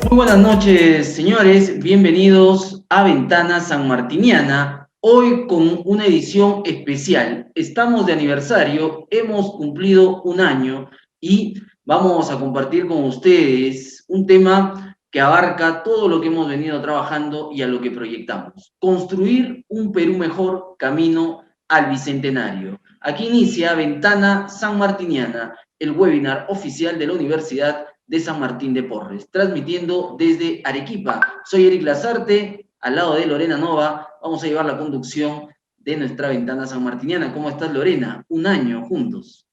Muy buenas noches, señores. Bienvenidos a Ventana Sanmartiniana. Hoy con una edición especial. Estamos de aniversario, hemos cumplido un año y vamos a compartir con ustedes un tema que abarca todo lo que hemos venido trabajando y a lo que proyectamos. Construir un Perú mejor, camino al Bicentenario. Aquí inicia Ventana Sanmartiniana, el webinar oficial de la Universidad de San Martín de Porres, transmitiendo desde Arequipa. Soy Eric Lazarte, al lado de Lorena Nova, vamos a llevar la conducción de nuestra Ventana sanmartiniana. ¿Cómo estás, Lorena? Un año juntos.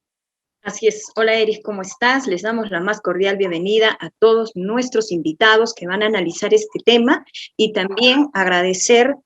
Así es. Hola, Eric, ¿cómo estás? Les damos la más cordial bienvenida a todos nuestros invitados que van a analizar este tema y también agradecer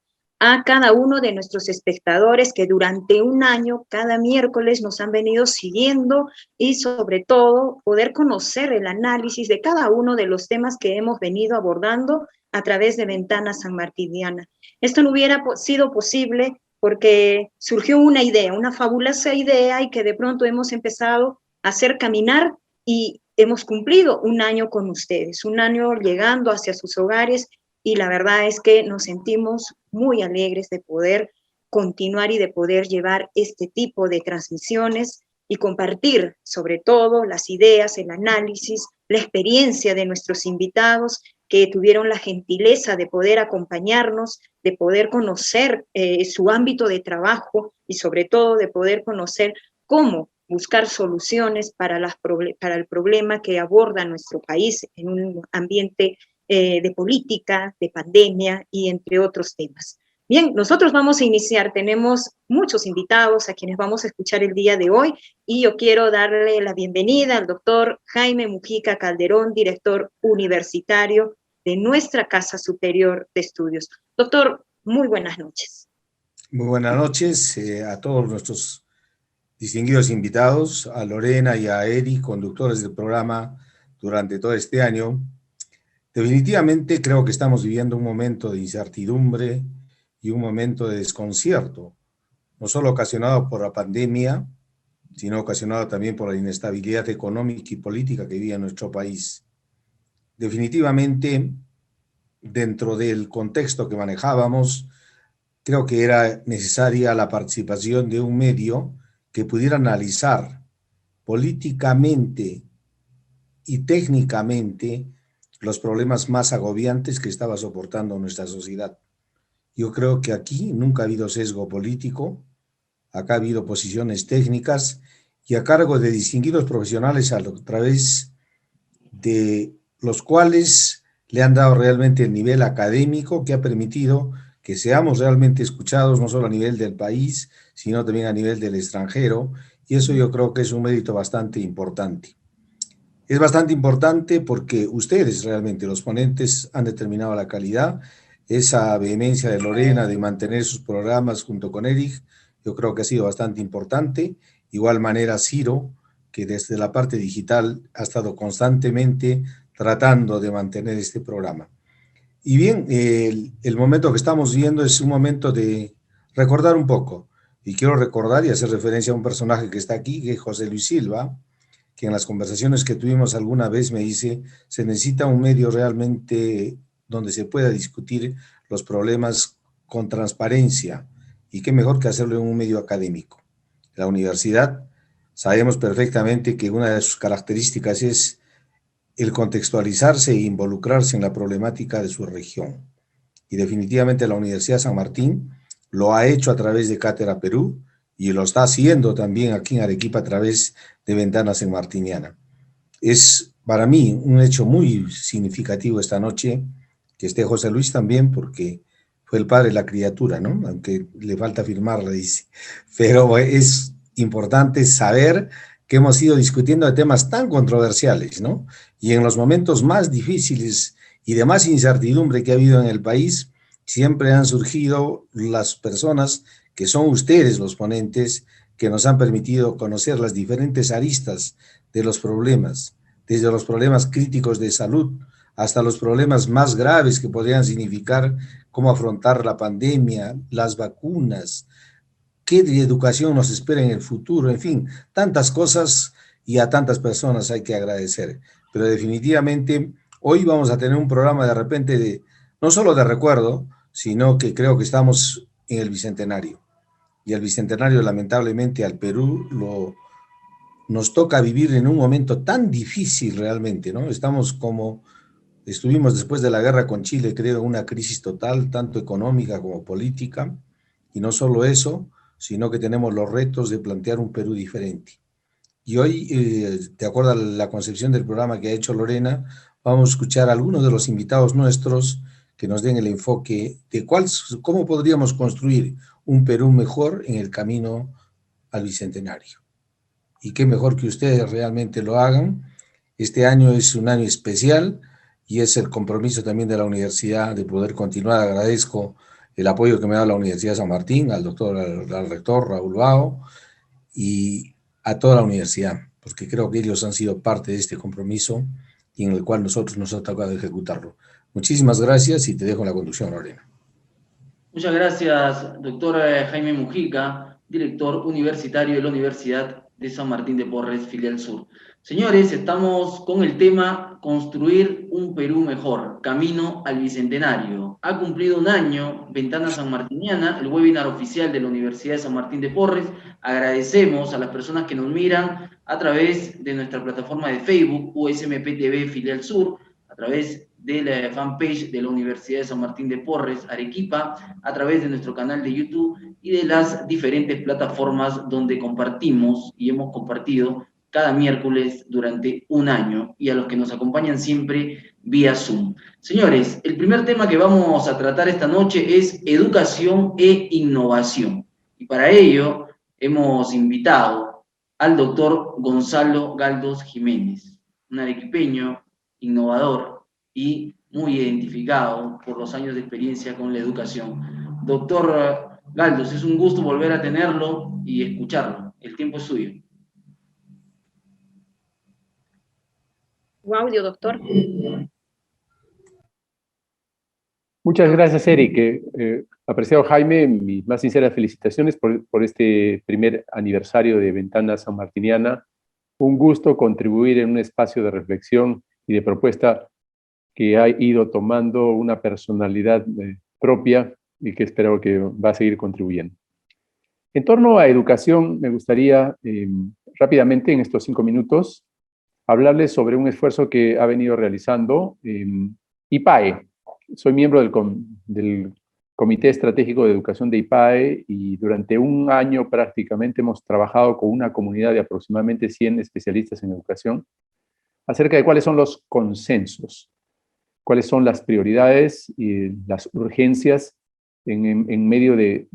a cada uno de nuestros espectadores que durante un año, cada miércoles, nos han venido siguiendo y sobre todo poder conocer el análisis de cada uno de los temas que hemos venido abordando a través de Ventana Sanmartiniana. Esto no hubiera sido posible porque surgió una idea, una fabulosa idea y que de pronto hemos empezado a hacer caminar y hemos cumplido un año con ustedes, un año llegando hacia sus hogares y la verdad es que nos sentimos muy alegres de poder continuar y de poder llevar este tipo de transmisiones y compartir sobre todo las ideas, el análisis, la experiencia de nuestros invitados que tuvieron la gentileza de poder acompañarnos, de poder conocer su ámbito de trabajo y sobre todo de poder conocer cómo buscar soluciones para el problema que aborda nuestro país en un ambiente de política, de pandemia y entre otros temas. Bien, nosotros vamos a iniciar, tenemos muchos invitados a quienes vamos a escuchar el día de hoy y yo quiero darle la bienvenida al doctor Jaime Mujica Calderón, director universitario de nuestra Casa Superior de Estudios. Doctor, muy buenas noches. Muy buenas noches a todos nuestros distinguidos invitados, a Lorena y a Eric, conductores del programa durante todo este año. Definitivamente creo que estamos viviendo un momento de incertidumbre y un momento de desconcierto, no solo ocasionado por la pandemia, sino ocasionado también por la inestabilidad económica y política que vive nuestro país. Definitivamente, dentro del contexto que manejábamos, creo que era necesaria la participación de un medio que pudiera analizar políticamente y técnicamente los problemas más agobiantes que estaba soportando nuestra sociedad. Yo creo que aquí nunca ha habido sesgo político, acá ha habido posiciones técnicas y a cargo de distinguidos profesionales a través de los cuales le han dado realmente el nivel académico que ha permitido que seamos realmente escuchados no solo a nivel del país, sino también a nivel del extranjero, y eso yo creo que es un mérito bastante importante. Es bastante importante porque ustedes realmente, los ponentes, han determinado la calidad, esa vehemencia de Lorena de mantener sus programas junto con Eric, yo creo que ha sido bastante importante. Igual manera Ciro, que desde la parte digital ha estado constantemente tratando de mantener este programa. Y bien, el momento que estamos viendo es un momento de recordar un poco. Y quiero recordar y hacer referencia a un personaje que está aquí, que es José Luis Silva, que en las conversaciones que tuvimos alguna vez me dice, se necesita un medio realmente donde se pueda discutir los problemas con transparencia. Y qué mejor que hacerlo en un medio académico. La universidad, sabemos perfectamente que una de sus características es el contextualizarse e involucrarse en la problemática de su región. Y definitivamente la Universidad de San Martín lo ha hecho a través de Cátedra Perú y lo está haciendo también aquí en Arequipa a través de Ventana Sanmartiniana. Es para mí un hecho muy significativo esta noche que esté José Luis también, porque fue el padre de la criatura, ¿no? Aunque le falta firmarla, dice. Pero es importante saber que hemos ido discutiendo de temas tan controversiales, ¿no? Y en los momentos más difíciles y de más incertidumbre que ha habido en el país, siempre han surgido las personas que son ustedes los ponentes, que nos han permitido conocer las diferentes aristas de los problemas, desde los problemas críticos de salud hasta los problemas más graves que podrían significar cómo afrontar la pandemia, las vacunas, qué educación nos espera en el futuro, en fin, tantas cosas y a tantas personas hay que agradecer. Pero definitivamente Hoy vamos a tener un programa de repente no solo de recuerdo, sino que creo que estamos en el Bicentenario. Y el Bicentenario, lamentablemente, al Perú nos toca vivir en un momento tan difícil realmente, ¿no? Estuvimos después de la guerra con Chile, creo, en una crisis total, tanto económica como política, y no solo eso, sino que tenemos los retos de plantear un Perú diferente. Y hoy, de acuerdo a la concepción del programa que ha hecho Lorena, vamos a escuchar a algunos de los invitados nuestros que nos den el enfoque de cómo podríamos construir un Perú mejor en el camino al Bicentenario. Y qué mejor que ustedes realmente lo hagan. Este año es un año especial y es el compromiso también de la universidad de poder continuar. Agradezco el apoyo que me da la Universidad de San Martín, al rector Raúl Bao y a toda la universidad, porque creo que ellos han sido parte de este compromiso y en el cual nosotros nos ha tocado ejecutarlo. Muchísimas gracias y te dejo la conducción, Lorena. Muchas gracias, doctor Jaime Mujica, director universitario de la Universidad de San Martín de Porres, filial Sur. Señores, estamos con el tema Construir un Perú Mejor, Camino al Bicentenario. Ha cumplido un año Ventana Sanmartiniana, el webinar oficial de la Universidad de San Martín de Porres. Agradecemos a las personas que nos miran a través de nuestra plataforma de Facebook, USMP TV Filial Sur, a través de la fanpage de la Universidad de San Martín de Porres, Arequipa, a través de nuestro canal de YouTube y de las diferentes plataformas donde compartimos y hemos compartido cada miércoles durante un año, y a los que nos acompañan siempre vía Zoom. Señores, el primer tema que vamos a tratar esta noche es educación e innovación. Y para ello hemos invitado al doctor Gonzalo Galdos Jiménez, un arequipeño innovador y muy identificado por los años de experiencia con la educación. Doctor Galdos, es un gusto volver a tenerlo y escucharlo. El tiempo es suyo. Su audio, doctor. Muchas gracias, Eric. Apreciado Jaime, mis más sinceras felicitaciones por este primer aniversario de Ventana Sanmartiniana. Un gusto contribuir en un espacio de reflexión y de propuesta que ha ido tomando una personalidad propia y que espero que va a seguir contribuyendo. En torno a educación, me gustaría rápidamente en estos 5 minutos hablarles sobre un esfuerzo que ha venido realizando IPAE. Soy miembro del Comité Estratégico de Educación de IPAE y durante un año prácticamente hemos trabajado con una comunidad de aproximadamente 100 especialistas en educación acerca de cuáles son los consensos, cuáles son las prioridades y las urgencias en medio de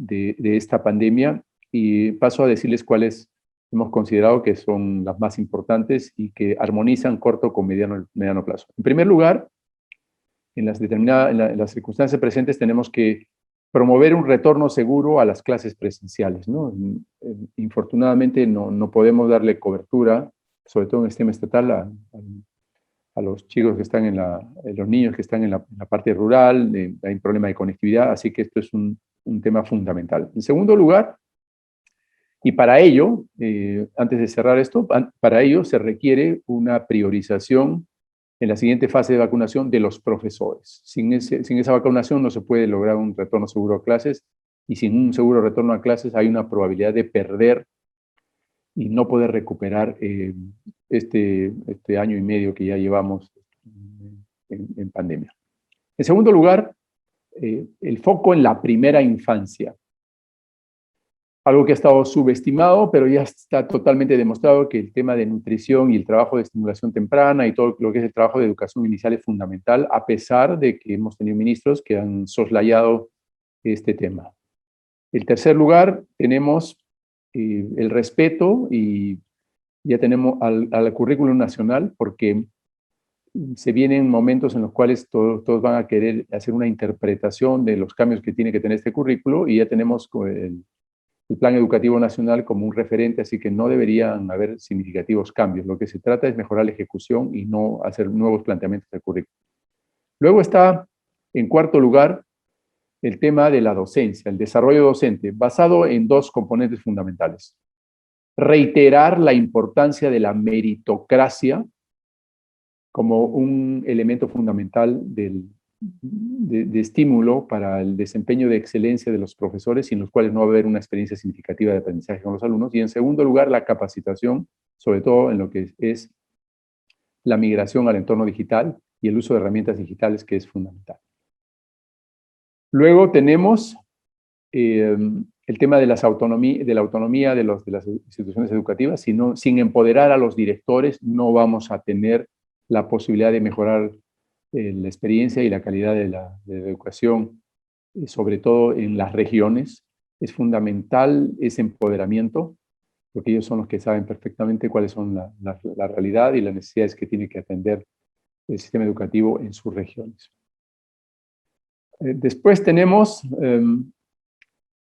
esta pandemia, y paso a decirles cuáles hemos considerado que son las más importantes y que armonizan corto con mediano plazo. En primer lugar, en las circunstancias presentes tenemos que promover un retorno seguro a las clases presenciales, ¿no? Infortunadamente no podemos darle cobertura, sobre todo en el sistema estatal, a los chicos que están los niños que están en la parte rural. Hay un problema de conectividad, así que esto es un tema fundamental. En segundo lugar, y para ello, antes de cerrar esto, para ello se requiere una priorización en la siguiente fase de vacunación de los profesores. Sin esa vacunación no se puede lograr un retorno seguro a clases, y sin un seguro retorno a clases hay una probabilidad de perder y no poder recuperar este año y medio que ya llevamos en pandemia. En segundo lugar, el foco en la primera infancia. Algo que ha estado subestimado, pero ya está totalmente demostrado que el tema de nutrición y el trabajo de estimulación temprana y todo lo que es el trabajo de educación inicial es fundamental, a pesar de que hemos tenido ministros que han soslayado este tema. En tercer lugar, tenemos el respeto, y ya tenemos al currículum nacional, porque se vienen momentos en los cuales todos van a querer hacer una interpretación de los cambios que tiene que tener este currículo, y ya tenemos el Plan Educativo Nacional como un referente, así que no deberían haber significativos cambios. Lo que se trata es mejorar la ejecución y no hacer nuevos planteamientos del currículo. Luego está, en cuarto lugar, el tema de la docencia, el desarrollo docente, basado en 2 componentes fundamentales. Reiterar la importancia de la meritocracia como un elemento fundamental de estímulo para el desempeño de excelencia de los profesores, sin los cuales no va a haber una experiencia significativa de aprendizaje con los alumnos. Y en segundo lugar, la capacitación, sobre todo en lo que es la migración al entorno digital y el uso de herramientas digitales, que es fundamental. Luego tenemos el tema de la autonomía de las instituciones educativas. Sin empoderar a los directores no vamos a tener la posibilidad de mejorar la experiencia y la calidad de la educación, sobre todo en las regiones. Es fundamental ese empoderamiento, porque ellos son los que saben perfectamente cuáles son la realidad y las necesidades que tiene que atender el sistema educativo en sus regiones. Después tenemos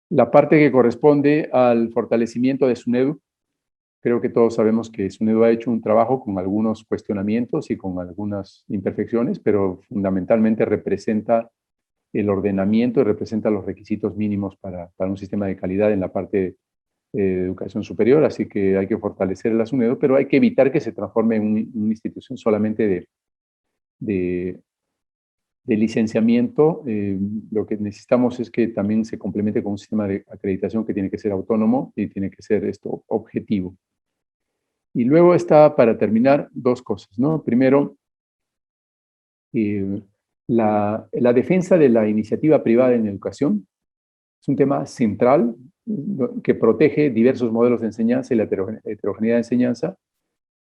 la parte que corresponde al fortalecimiento de SUNEDU. Creo que todos sabemos que SUNEDU ha hecho un trabajo con algunos cuestionamientos y con algunas imperfecciones, pero fundamentalmente representa el ordenamiento y representa los requisitos mínimos para un sistema de calidad en la parte de educación superior, así que hay que fortalecer la SUNEDU, pero hay que evitar que se transforme en una institución solamente de licenciamiento. Lo que necesitamos es que también se complemente con un sistema de acreditación que tiene que ser autónomo y tiene que ser esto objetivo. Y luego está, para terminar, dos cosas, ¿no? Primero, la defensa de la iniciativa privada en educación es un tema central que protege diversos modelos de enseñanza y la heterogeneidad de enseñanza,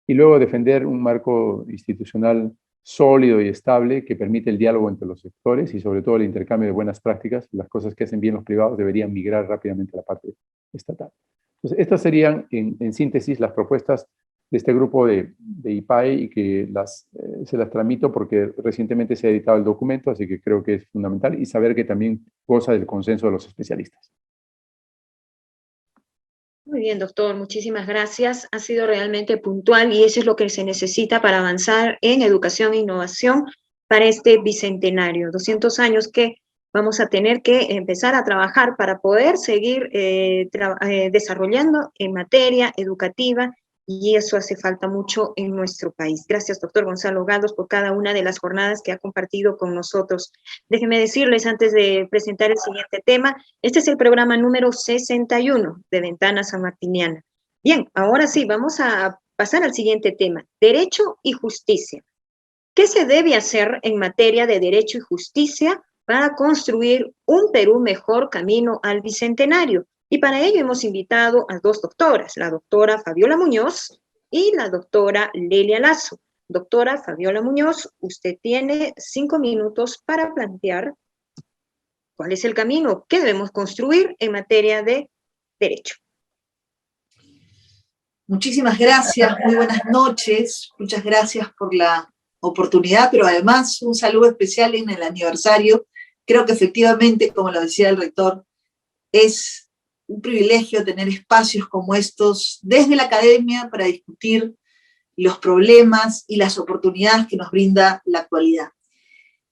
y luego defender un marco institucional sólido y estable que permite el diálogo entre los sectores y sobre todo el intercambio de buenas prácticas. Las cosas que hacen bien los privados deberían migrar rápidamente a la parte estatal. Entonces, estas serían, en síntesis, las propuestas de este grupo de IPAE, y que se las tramito porque recientemente se ha editado el documento, así que creo que es fundamental, y saber que también goza del consenso de los especialistas. Muy bien, doctor, muchísimas gracias. Ha sido realmente puntual y eso es lo que se necesita para avanzar en educación e innovación para este bicentenario. 200 años que vamos a tener que empezar a trabajar para poder seguir desarrollando en materia educativa, y eso hace falta mucho en nuestro país. Gracias, doctor Gonzalo Galdos, por cada una de las jornadas que ha compartido con nosotros. Déjenme decirles, antes de presentar el siguiente tema, este es el programa número 61 de Ventana Sanmartiniana. Bien, ahora sí, vamos a pasar al siguiente tema, derecho y justicia. ¿Qué se debe hacer en materia de derecho y justicia para construir un Perú mejor camino al bicentenario? Y para ello hemos invitado a dos doctoras, la doctora Fabiola Muñoz y la doctora Lelia Lazo. Doctora Fabiola Muñoz, usted tiene 5 minutos para plantear cuál es el camino que debemos construir en materia de derecho. Muchísimas gracias, muy buenas noches, muchas gracias por la oportunidad, pero además un saludo especial en el aniversario. Creo que efectivamente, como lo decía el rector, es un privilegio tener espacios como estos desde la academia para discutir los problemas y las oportunidades que nos brinda la actualidad.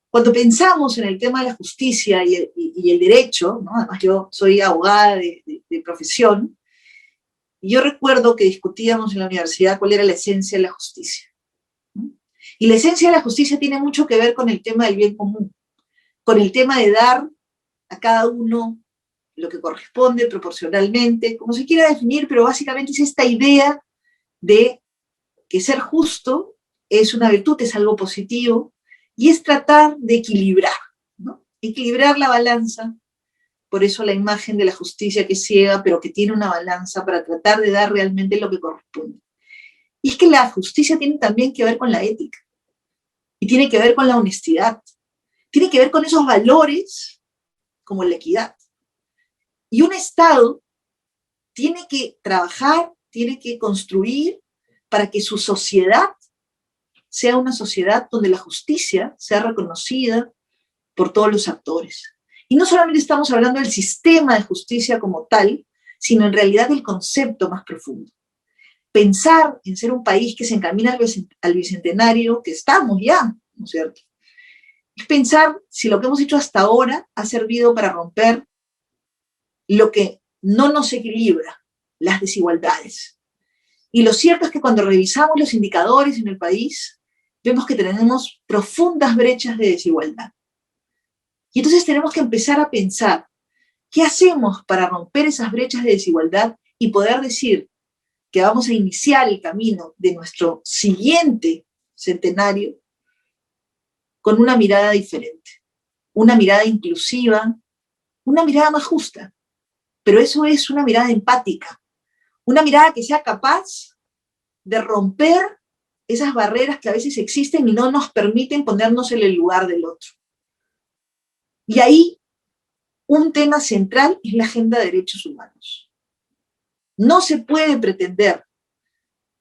Cuando pensamos en el tema de la justicia y el derecho, ¿no? Además yo soy abogada de profesión, y yo recuerdo que discutíamos en la universidad cuál era la esencia de la justicia, ¿no? Y la esencia de la justicia tiene mucho que ver con el tema del bien común, con el tema de dar a cada uno lo que corresponde proporcionalmente, como se quiera definir, pero básicamente es esta idea de que ser justo es una virtud, es algo positivo, y es tratar de equilibrar, ¿no? Equilibrar la balanza. Por eso la imagen de la justicia que es ciega, pero que tiene una balanza para tratar de dar realmente lo que corresponde. Y es que la justicia tiene también que ver con la ética, y tiene que ver con la honestidad, tiene que ver con esos valores como la equidad. Y un Estado tiene que trabajar, tiene que construir para que su sociedad sea una sociedad donde la justicia sea reconocida por todos los actores. Y no solamente estamos hablando del sistema de justicia como tal, sino en realidad del concepto más profundo. Pensar en ser un país que se encamina al bicentenario, que estamos ya, ¿no es cierto? Es pensar si lo que hemos hecho hasta ahora ha servido para romper lo que no nos equilibra, las desigualdades. Y lo cierto es que cuando revisamos los indicadores en el país, vemos que tenemos profundas brechas de desigualdad. Y entonces tenemos que empezar a pensar, ¿qué hacemos para romper esas brechas de desigualdad y poder decir que vamos a iniciar el camino de nuestro siguiente centenario con una mirada diferente, una mirada inclusiva, una mirada más justa? Pero eso es una mirada empática, una mirada que sea capaz de romper esas barreras que a veces existen y no nos permiten ponernos en el lugar del otro. Y ahí un tema central es la agenda de derechos humanos. No se puede pretender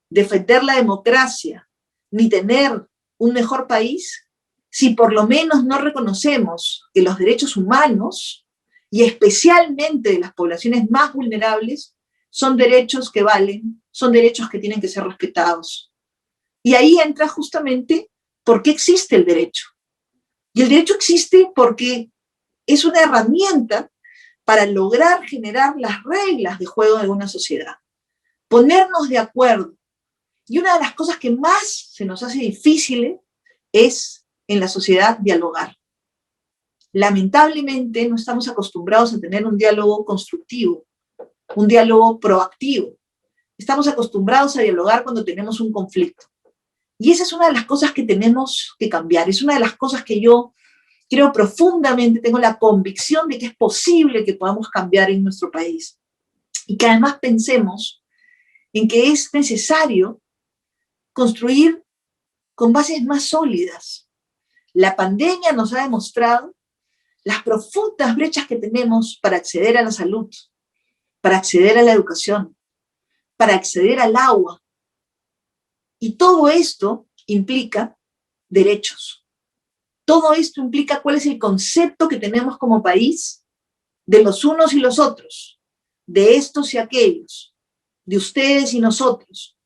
defender la democracia ni tener un mejor país si por lo menos no reconocemos que los derechos humanos, y especialmente de las poblaciones más vulnerables, son derechos que valen, son derechos que tienen que ser respetados. Y ahí entra justamente por qué existe el derecho. Y el derecho existe porque es una herramienta para lograr generar las reglas de juego de una sociedad, ponernos de acuerdo. Y una de las cosas que más se nos hace difícil es en la sociedad dialogar. Lamentablemente no estamos acostumbrados a tener un diálogo constructivo, un diálogo proactivo. Estamos acostumbrados a dialogar cuando tenemos un conflicto. Y esa es una de las cosas que tenemos que cambiar. Es una de las cosas que yo creo profundamente, tengo la convicción de que es posible que podamos cambiar en nuestro país. Y que además pensemos en que es necesario construir con bases más sólidas. La pandemia nos ha demostrado las profundas brechas que tenemos para acceder a la salud, para acceder a la educación, para acceder al agua. Y todo esto implica derechos. Todo esto implica cuál es el concepto que tenemos como país de los unos y los otros, de estos y aquellos, de ustedes y nosotros.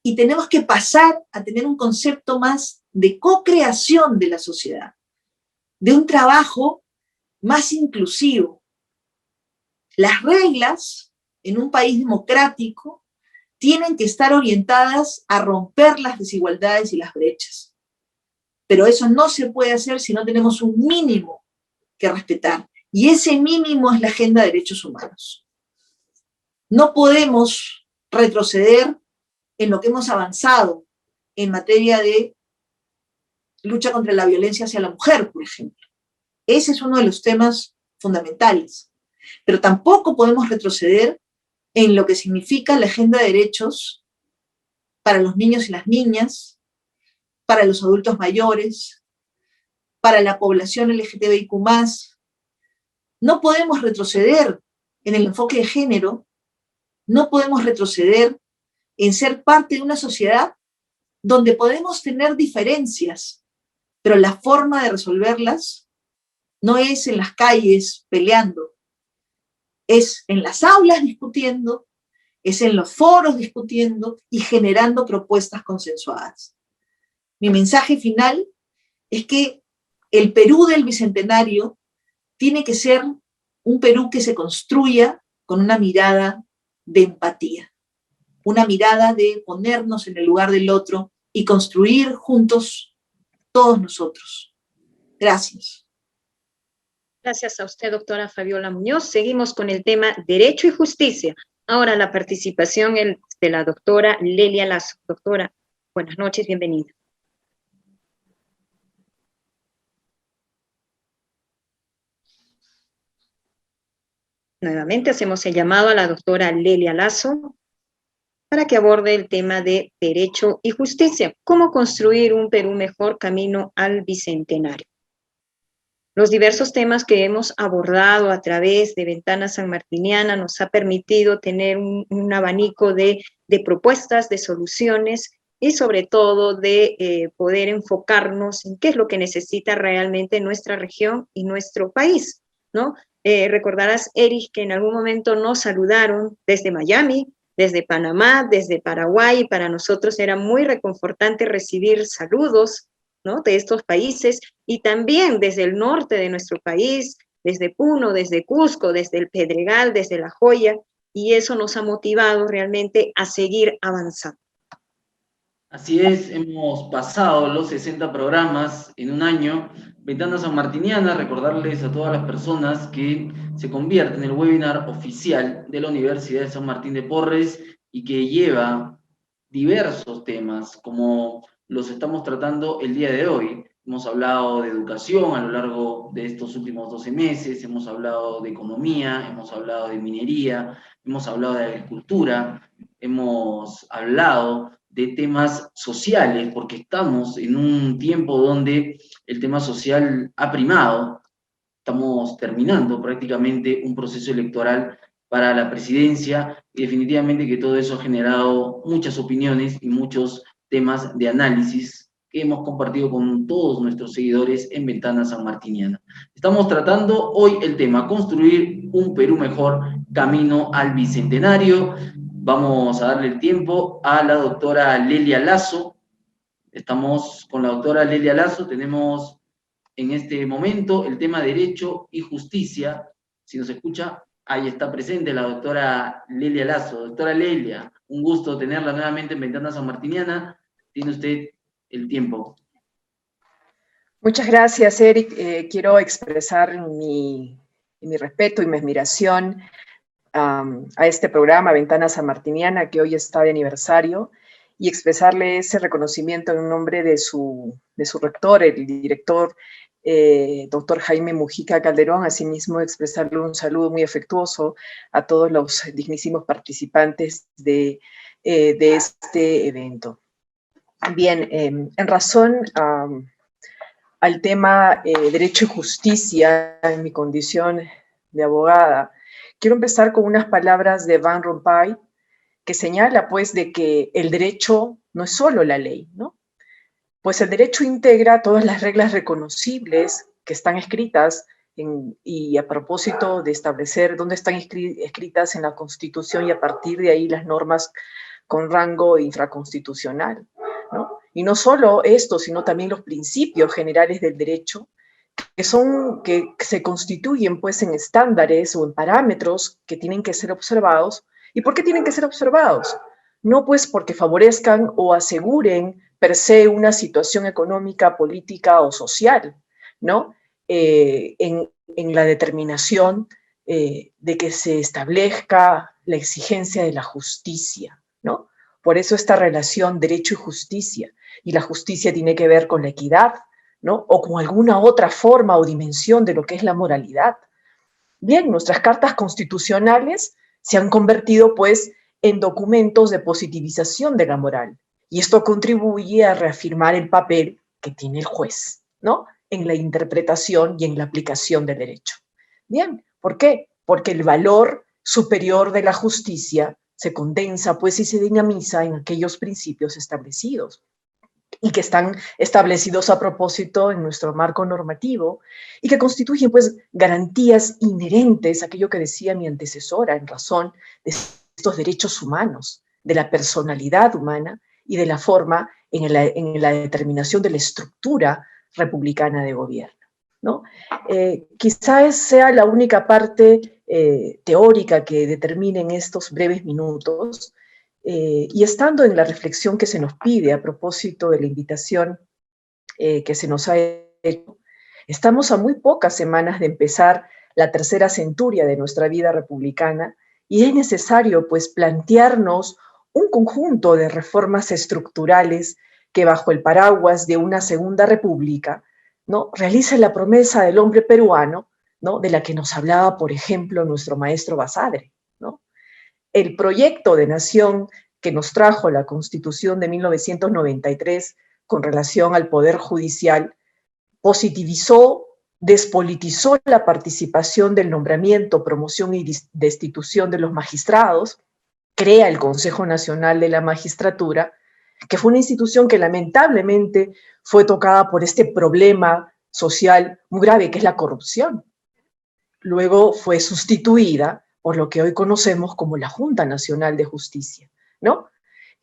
Y tenemos que pasar a tener un concepto más de co-creación de la sociedad, de un trabajo más inclusivo. Las reglas en un país democrático tienen que estar orientadas a romper las desigualdades y las brechas. Pero eso no se puede hacer si no tenemos un mínimo que respetar. Y ese mínimo es la agenda de derechos humanos. No podemos retroceder en lo que hemos avanzado en materia de lucha contra la violencia hacia la mujer, por ejemplo. Ese es uno de los temas fundamentales. Pero tampoco podemos retroceder en lo que significa la agenda de derechos para los niños y las niñas, para los adultos mayores, para la población LGTBIQ+. No podemos retroceder en el enfoque de género, no podemos retroceder en ser parte de una sociedad donde podemos tener diferencias, pero la forma de resolverlas no es en las calles peleando, es en las aulas discutiendo, es en los foros discutiendo y generando propuestas consensuadas. Mi mensaje final es que el Perú del Bicentenario tiene que ser un Perú que se construya con una mirada de empatía, una mirada de ponernos en el lugar del otro y construir juntos todos nosotros. Gracias. Gracias a usted, doctora Fabiola Muñoz. Seguimos con el tema Derecho y Justicia. Ahora la participación de la doctora Lelia Lazo. Doctora, buenas noches, bienvenida. Nuevamente hacemos el llamado a la doctora Lelia Lazo para que aborde el tema de Derecho y Justicia. ¿Cómo construir un Perú mejor camino al Bicentenario? Los diversos temas que hemos abordado a través de Ventana Sanmartiniana nos ha permitido tener un abanico de propuestas, de soluciones y sobre todo de poder enfocarnos en qué es lo que necesita realmente nuestra región y nuestro país, ¿no? Recordarás, Eric, que en algún momento nos saludaron desde Miami, desde Panamá, desde Paraguay, y para nosotros era muy reconfortante recibir saludos, ¿no?, de estos países, y también desde el norte de nuestro país, desde Puno, desde Cusco, desde el Pedregal, desde La Joya, y eso nos ha motivado realmente a seguir avanzando. Así es, hemos pasado los 60 programas en un año. Ventana Sanmartiniana, recordarles a todas las personas que se convierte en el webinar oficial de la Universidad de San Martín de Porres y que lleva diversos temas, como los estamos tratando el día de hoy. Hemos hablado de educación a lo largo de estos últimos 12 meses, hemos hablado de economía, hemos hablado de minería, hemos hablado de agricultura, hemos hablado de temas sociales, porque estamos en un tiempo donde el tema social ha primado. Estamos terminando prácticamente un proceso electoral para la presidencia y definitivamente que todo eso ha generado muchas opiniones y muchos temas de análisis que hemos compartido con todos nuestros seguidores en Ventana Sanmartiniana. Estamos tratando hoy el tema construir un Perú mejor, camino al Bicentenario. Vamos a darle el tiempo a la doctora Lelia Lazo. Estamos con la doctora Lelia Lazo, tenemos en este momento el tema Derecho y Justicia. Si nos escucha, ahí está presente la doctora Lelia Lazo. Doctora Lelia, un gusto tenerla nuevamente en Ventana Sanmartiniana. Tiene usted el tiempo. Muchas gracias, Eric. Quiero expresar mi respeto y mi admiración a este programa, Ventana Sanmartiniana, que hoy está de aniversario, y expresarle ese reconocimiento en nombre de su rector, el director, doctor Jaime Mujica Calderón. Asimismo, expresarle un saludo muy afectuoso a todos los dignísimos participantes de este evento. Bien, en razón al tema Derecho y Justicia, en mi condición de abogada, quiero empezar con unas palabras de Van Rompuy, que señala, pues, de que el derecho no es solo la ley, ¿no? Pues el derecho integra todas las reglas reconocibles que están escritas y a propósito de establecer dónde están escritas en la Constitución y a partir de ahí las normas con rango infraconstitucional, ¿no? Y no solo esto, sino también los principios generales del derecho, que se constituyen pues en estándares o en parámetros que tienen que ser observados. ¿Y por qué tienen que ser observados? No pues porque favorezcan o aseguren per se una situación económica, política o social, ¿no? En la determinación de que se establezca la exigencia de la justicia, ¿no? Por eso esta relación derecho y justicia, y la justicia tiene que ver con la equidad, ¿no? O con alguna otra forma o dimensión de lo que es la moralidad. Bien, nuestras cartas constitucionales se han convertido, pues, en documentos de positivización de la moral, y esto contribuye a reafirmar el papel que tiene el juez, ¿no? En la interpretación y en la aplicación del derecho. Bien, ¿por qué? Porque el valor superior de la justicia se condensa, pues, y se dinamiza en aquellos principios establecidos y que están establecidos a propósito en nuestro marco normativo y que constituyen, pues, garantías inherentes a aquello que decía mi antecesora en razón de estos derechos humanos, de la personalidad humana y de la forma en la determinación de la estructura republicana de gobierno, ¿no? Quizás sea la única parte teórica que determine en estos breves minutos, y estando en la reflexión que se nos pide a propósito de la invitación que se nos ha hecho, estamos a muy pocas semanas de empezar la tercera centuria de nuestra vida republicana y es necesario, pues, plantearnos un conjunto de reformas estructurales que bajo el paraguas de una segunda república, ¿no?, realice la promesa del hombre peruano, ¿no?, de la que nos hablaba, por ejemplo, nuestro maestro Basadre, ¿no? El proyecto de nación que nos trajo la Constitución de 1993 con relación al Poder Judicial positivizó, despolitizó la participación del nombramiento, promoción y destitución de los magistrados, crea el Consejo Nacional de la Magistratura, que fue una institución que lamentablemente fue tocada por este problema social muy grave que es la corrupción. Luego fue sustituida por lo que hoy conocemos como la Junta Nacional de Justicia, ¿no?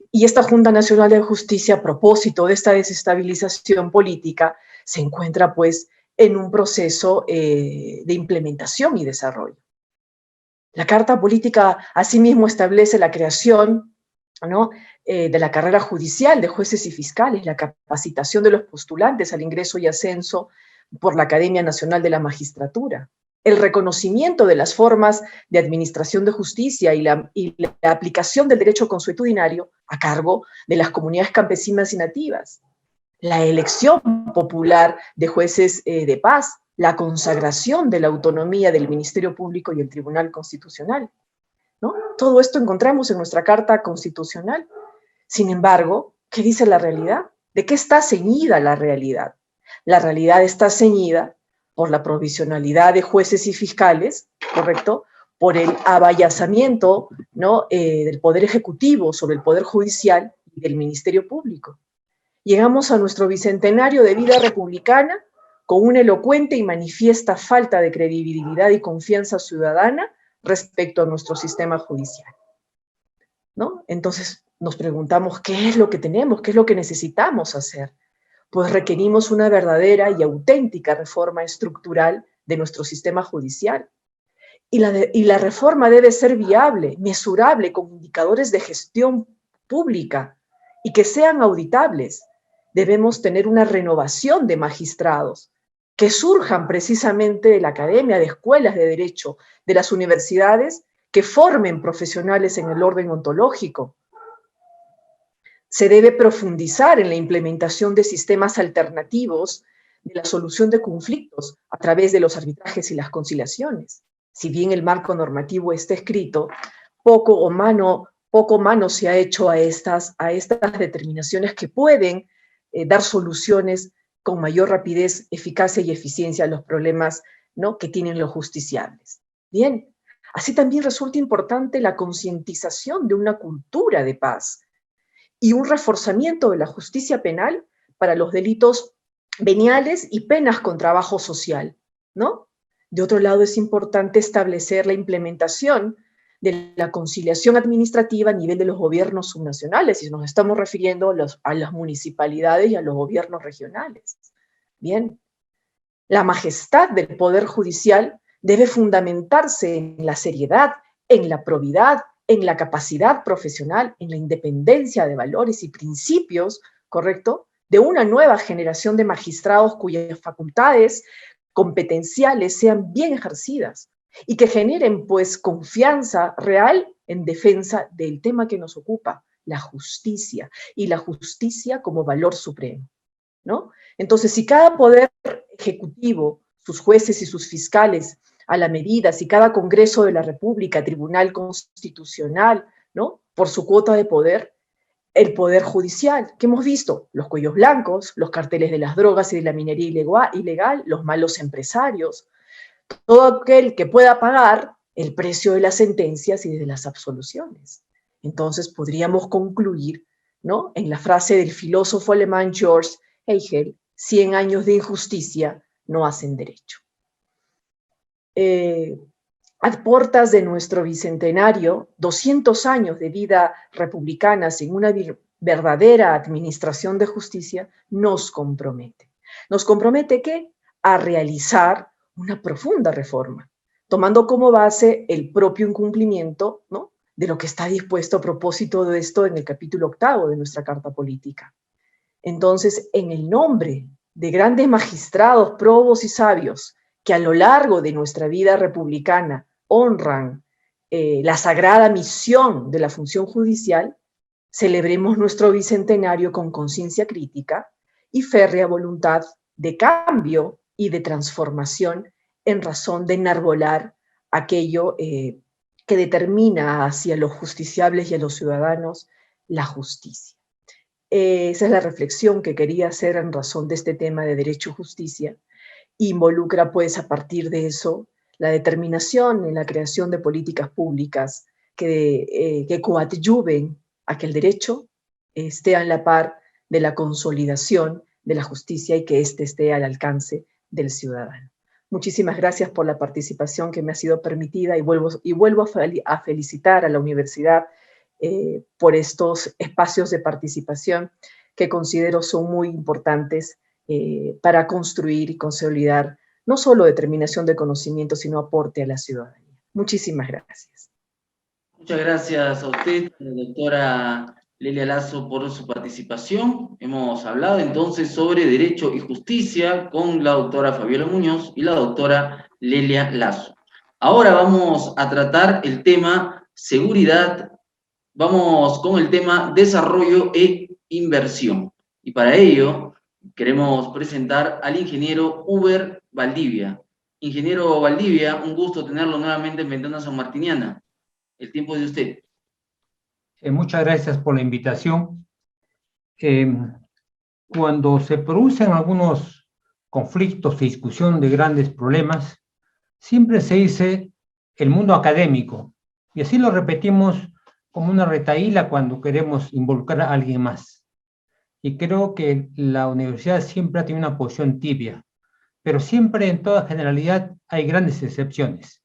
Y esta Junta Nacional de Justicia, a propósito de esta desestabilización política, se encuentra, pues, en un proceso de implementación y desarrollo. La Carta Política asimismo establece la creación ¿no? De la carrera judicial de jueces y fiscales, la capacitación de los postulantes al ingreso y ascenso por la Academia Nacional de la Magistratura, el reconocimiento de las formas de administración de justicia y la aplicación del derecho consuetudinario a cargo de las comunidades campesinas y nativas, la elección popular de jueces de paz, la consagración de la autonomía del Ministerio Público y el Tribunal Constitucional, ¿no? Todo esto encontramos en nuestra Carta Constitucional. Sin embargo, ¿qué dice la realidad? ¿De qué está ceñida la realidad? La realidad está ceñida por la provisionalidad de jueces y fiscales, ¿correcto? Por el abayazamiento, ¿no? Del Poder Ejecutivo sobre el Poder Judicial y del Ministerio Público. Llegamos a nuestro bicentenario de vida republicana con una elocuente y manifiesta falta de credibilidad y confianza ciudadana respecto a nuestro sistema judicial, ¿no? Entonces nos preguntamos, ¿qué es lo que tenemos? ¿Qué es lo que necesitamos hacer? Pues requerimos una verdadera y auténtica reforma estructural de nuestro sistema judicial. Y la reforma debe ser viable, mesurable, con indicadores de gestión pública y que sean auditables. Debemos tener una renovación de magistrados que surjan precisamente de la academia, de escuelas de derecho, de las universidades, que formen profesionales en el orden ontológico. Se debe profundizar en la implementación de sistemas alternativos de la solución de conflictos a través de los arbitrajes y las conciliaciones. Si bien el marco normativo está escrito, poco mano se ha hecho a estas determinaciones que pueden dar soluciones con mayor rapidez, eficacia y eficiencia a los problemas, ¿no?, que tienen los justiciables. Bien, así también resulta importante la concientización de una cultura de paz y un reforzamiento de la justicia penal para los delitos veniales y penas con trabajo social, ¿no? De otro lado, es importante establecer la implementación de la conciliación administrativa a nivel de los gobiernos subnacionales, y nos estamos refiriendo a las municipalidades y a los gobiernos regionales. Bien, la majestad del Poder Judicial debe fundamentarse en la seriedad, en la probidad, en la capacidad profesional, en la independencia de valores y principios, ¿correcto?, de una nueva generación de magistrados cuyas facultades competenciales sean bien ejercidas y que generen, pues, confianza real en defensa del tema que nos ocupa, la justicia, y la justicia como valor supremo, ¿no? Entonces, si cada poder ejecutivo, sus jueces y sus fiscales, a la medida, si cada Congreso de la República, Tribunal Constitucional, ¿no?, por su cuota de poder, el Poder Judicial, que hemos visto, los cuellos blancos, los carteles de las drogas y de la minería ilegal, los malos empresarios, todo aquel que pueda pagar el precio de las sentencias y de las absoluciones. Entonces podríamos concluir, ¿no?, en la frase del filósofo alemán George Hegel: 100 años de injusticia no hacen derecho. A puertas de nuestro bicentenario, 200 años de vida republicana sin una verdadera administración de justicia nos compromete. ¿Nos compromete qué? A realizar una profunda reforma, tomando como base el propio incumplimiento, ¿no?, de lo que está dispuesto a propósito de esto en el capítulo 8 de nuestra Carta Política. Entonces, en el nombre de grandes magistrados, probos y sabios que a lo largo de nuestra vida republicana honran la sagrada misión de la función judicial, celebremos nuestro bicentenario con conciencia crítica y férrea voluntad de cambio y de transformación en razón de enarbolar aquello que determina hacia los justiciables y a los ciudadanos la justicia. Esa es la reflexión que quería hacer en razón de este tema de derecho y justicia. Involucra, pues, a partir de eso, la determinación en la creación de políticas públicas que coadyuven a que el derecho esté a la par de la consolidación de la justicia y que éste esté al alcance del ciudadano. Muchísimas gracias por la participación que me ha sido permitida y vuelvo a felicitar a la universidad por estos espacios de participación que considero son muy importantes para construir y consolidar no solo determinación de conocimiento, sino aporte a la ciudadanía. Muchísimas gracias. Muchas gracias a usted, doctora Lelia Lazo, por su participación. Hemos hablado entonces sobre Derecho y Justicia con la doctora Fabiola Muñoz y la doctora Lelia Lazo. Ahora vamos a tratar el tema seguridad. Vamos con el tema desarrollo e inversión. Y para ello queremos presentar al ingeniero Uber Valdivia. Ingeniero Valdivia, un gusto tenerlo nuevamente en Ventana Sanmartiniana. El tiempo es de usted. Muchas gracias por la invitación. Cuando se producen algunos conflictos y discusión de grandes problemas, siempre se dice el mundo académico, y así lo repetimos como una retahíla cuando queremos involucrar a alguien más. Y creo que la universidad siempre ha tenido una posición tibia, pero siempre en toda generalidad hay grandes excepciones.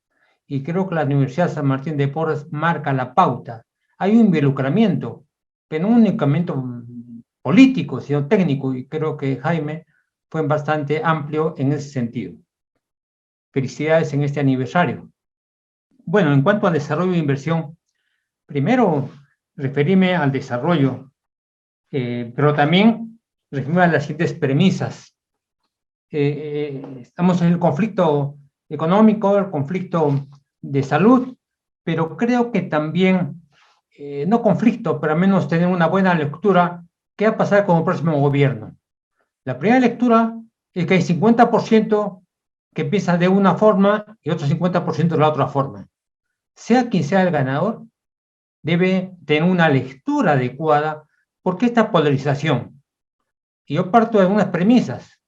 Y creo que la Universidad San Martín de Porres marca la pauta. Hay un involucramiento, pero no únicamente político, sino técnico, y creo que Jaime fue bastante amplio en ese sentido. Felicidades en este aniversario. Bueno, en cuanto al desarrollo de inversión, primero referirme al desarrollo, pero también referirme a las siguientes premisas. Estamos en el conflicto económico, el conflicto de salud, pero creo que también, no conflicto, pero al menos tener una buena lectura, ¿qué va a pasar con el próximo gobierno? La primera lectura es que hay 50% que piensa de una forma y otro 50% de la otra forma. Sea quien sea el ganador, debe tener una lectura adecuada. ¿Por qué esta polarización? Y yo parto de algunas premisas,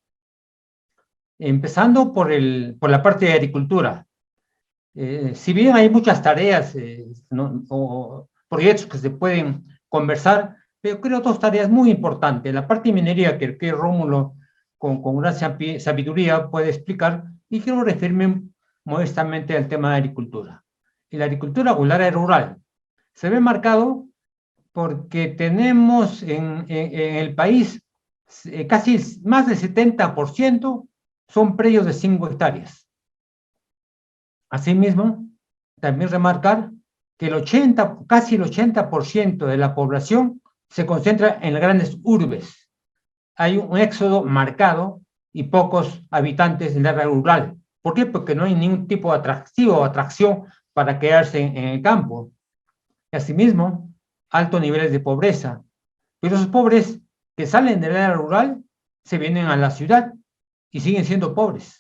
empezando por la parte de agricultura. Si bien hay muchas tareas o proyectos que se pueden conversar, pero creo dos tareas muy importantes. La parte de minería, que Rómulo con gran sabiduría puede explicar, y quiero referirme modestamente al tema de agricultura. Y la agricultura o el área rural se ve marcado porque tenemos en el país casi más del 70% son predios de 5 hectáreas. Asimismo, también remarcar que casi el 80% de la población se concentra en las grandes urbes. Hay un éxodo marcado y pocos habitantes en el área rural. ¿Por qué? Porque no hay ningún tipo de atracción para quedarse en el campo. Y asimismo, altos niveles de pobreza. Pero esos pobres que salen del área rural se vienen a la ciudad y siguen siendo pobres.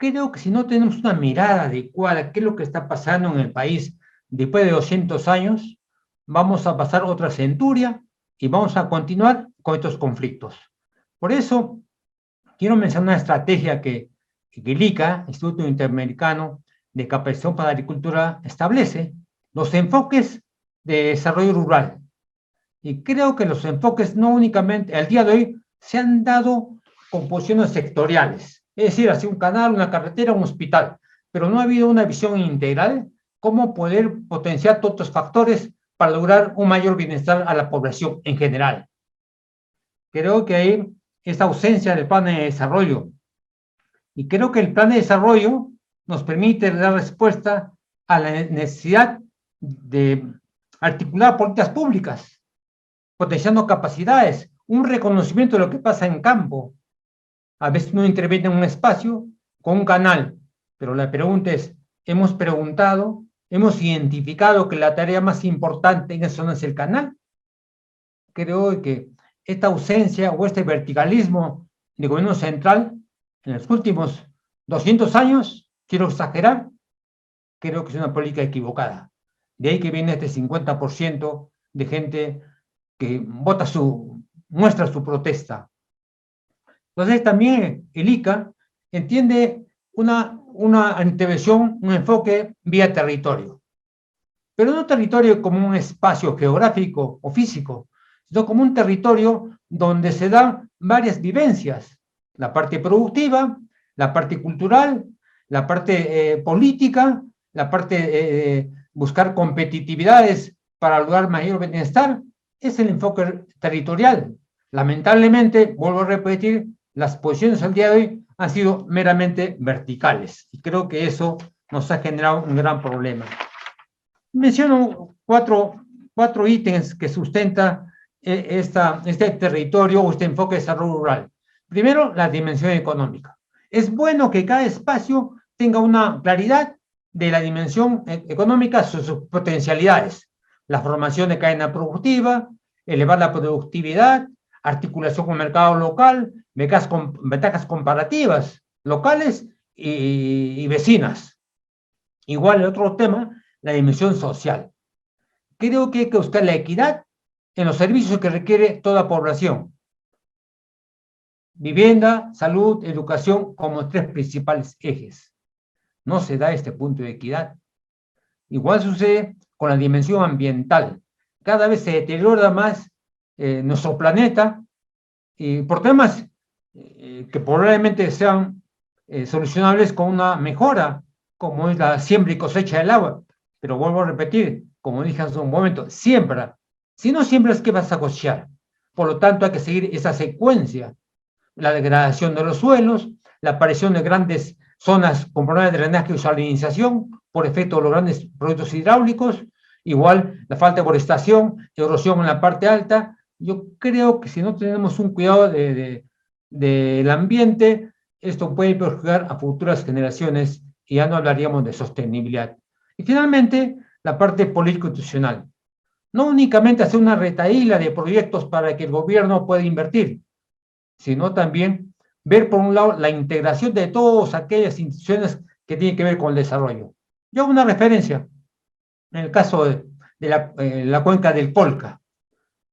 Creo que si no tenemos una mirada adecuada, qué es lo que está pasando en el país después de 200 años, vamos a pasar otra centuria y vamos a continuar con estos conflictos. Por eso, quiero mencionar una estrategia que el ICA, Instituto Interamericano de Capacitación para la Agricultura, establece, los enfoques de desarrollo rural. Y creo que los enfoques no únicamente, al día de hoy, se han dado con posiciones sectoriales. Es decir, así un canal, una carretera, un hospital. Pero no ha habido una visión integral, cómo poder potenciar todos estos factores para lograr un mayor bienestar a la población en general. Creo que hay esta ausencia del plan de desarrollo. Y creo que el plan de desarrollo nos permite dar respuesta a la necesidad de articular políticas públicas, potenciando capacidades, un reconocimiento de lo que pasa en campo. A veces uno interviene en un espacio con un canal, pero la pregunta es, ¿hemos preguntado, hemos identificado que la tarea más importante en esa zona es el canal? Creo que esta ausencia o este verticalismo del gobierno central en los últimos 200 años, quiero exagerar, creo que es una política equivocada. De ahí que viene este 50% de gente que muestra su protesta. Entonces también el ICA entiende una intervención, un enfoque vía territorio. Pero no territorio como un espacio geográfico o físico, sino como un territorio donde se dan varias vivencias. La parte productiva, la parte cultural, la parte política, la parte buscar competitividades para lograr mayor bienestar. Es el enfoque territorial. Lamentablemente, vuelvo a repetir, las posiciones al día de hoy han sido meramente verticales. Y creo que eso nos ha generado un gran problema. Menciono cuatro ítems que sustenta este territorio o este enfoque de desarrollo rural. Primero, la dimensión económica. Es bueno que cada espacio tenga una claridad de la dimensión económica, sus potencialidades, la formación de cadena productiva, elevar la productividad, articulación con el mercado local, ventajas comparativas locales y vecinas. Igual el otro tema, la dimensión social. Creo que hay que buscar la equidad en los servicios que requiere toda población. Vivienda, salud, educación como tres principales ejes. No se da este punto de equidad. Igual sucede con la dimensión ambiental. Cada vez se deteriora más nuestro planeta y por temas que probablemente sean solucionables con una mejora, como es la siembra y cosecha del agua. Pero vuelvo a repetir, como dije hace un momento, siembra. Si no siembras, ¿qué vas a cosechar? Por lo tanto, hay que seguir esa secuencia. La degradación de los suelos, la aparición de grandes zonas con problemas de drenaje y salinización por efecto de los grandes proyectos hidráulicos, igual la falta de forestación, erosión en la parte alta. Yo creo que si no tenemos un cuidado del ambiente, esto puede perjudicar a futuras generaciones y ya no hablaríamos de sostenibilidad. Y finalmente, la parte político-institucional. No únicamente hacer una retahíla de proyectos para que el gobierno pueda invertir, sino también ver, por un lado, la integración de todas aquellas instituciones que tienen que ver con el desarrollo. Yo hago una referencia en el caso de la cuenca del Colca,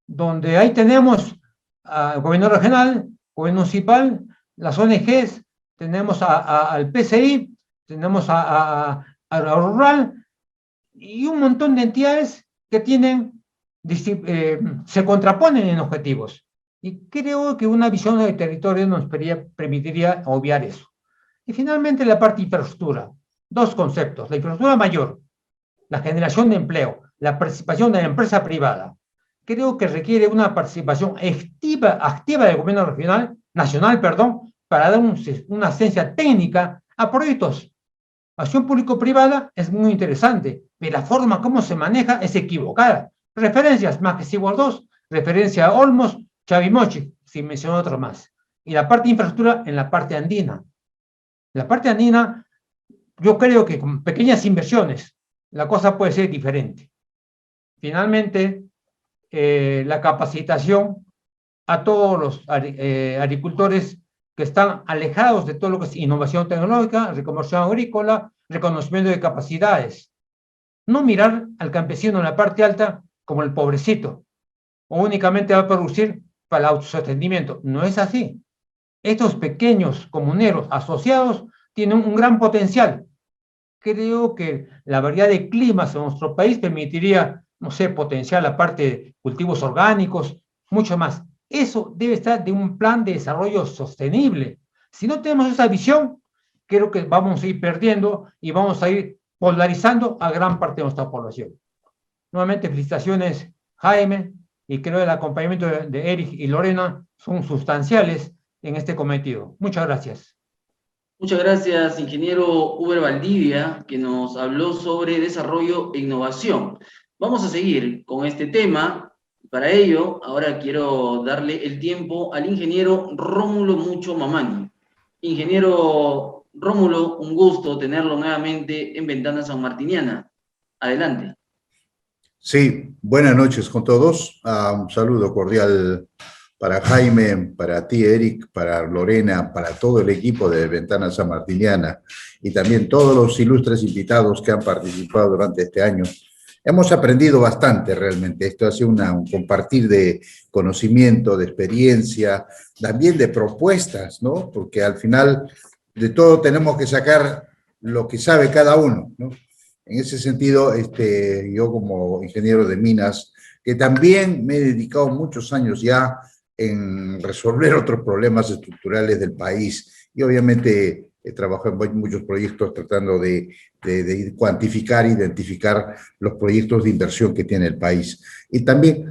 donde ahí tenemos al gobierno regional, gobierno municipal, las ONGs, tenemos al PCI, tenemos a Rural y un montón de entidades que se contraponen en objetivos. Y creo que una visión del territorio nos permitiría obviar eso. Y finalmente la parte de infraestructura. Dos conceptos. La infraestructura mayor, la generación de empleo, la participación de la empresa privada. Creo que requiere una participación activa del gobierno nacional, para dar una asistencia técnica a proyectos. Acción público-privada es muy interesante, pero la forma como se maneja es equivocada. Referencias, Maxi World 2, referencia a Olmos, Chavimochi, sin mencionar otro más. Y la parte de infraestructura en la parte andina. La parte andina, yo creo que con pequeñas inversiones, la cosa puede ser diferente. Finalmente, la capacitación a todos los agricultores que están alejados de todo lo que es innovación tecnológica, reconversión agrícola, reconocimiento de capacidades. No mirar al campesino en la parte alta como el pobrecito, o únicamente va a producir para el autosostenimiento. No es así. Estos pequeños comuneros asociados tienen un gran potencial. Creo que la variedad de climas en nuestro país permitiría, no sé, potenciar la parte de cultivos orgánicos, mucho más. Eso debe estar de un plan de desarrollo sostenible. Si no tenemos esa visión, creo que vamos a ir perdiendo y vamos a ir polarizando a gran parte de nuestra población. Nuevamente, felicitaciones, Jaime, y creo que el acompañamiento de Eric y Lorena son sustanciales en este cometido. Muchas gracias. Muchas gracias, ingeniero Uber Valdivia, que nos habló sobre desarrollo e innovación. Vamos a seguir con este tema. Para ello, ahora quiero darle el tiempo al ingeniero Rómulo Mucho Mamani. Ingeniero Rómulo, un gusto tenerlo nuevamente en Ventana Sanmartiniana. Adelante. Sí, buenas noches con todos. Un saludo cordial para Jaime, para ti, Eric, para Lorena, para todo el equipo de Ventana Sanmartiniana y también todos los ilustres invitados que han participado durante este año. Hemos aprendido bastante realmente. Esto ha sido un compartir de conocimiento, de experiencia, también de propuestas, ¿no? Porque al final de todo tenemos que sacar lo que sabe cada uno, ¿no? En ese sentido, yo como ingeniero de minas, que también me he dedicado muchos años ya en resolver otros problemas estructurales del país y obviamente he trabajado en muchos proyectos tratando de cuantificar, identificar los proyectos de inversión que tiene el país. Y también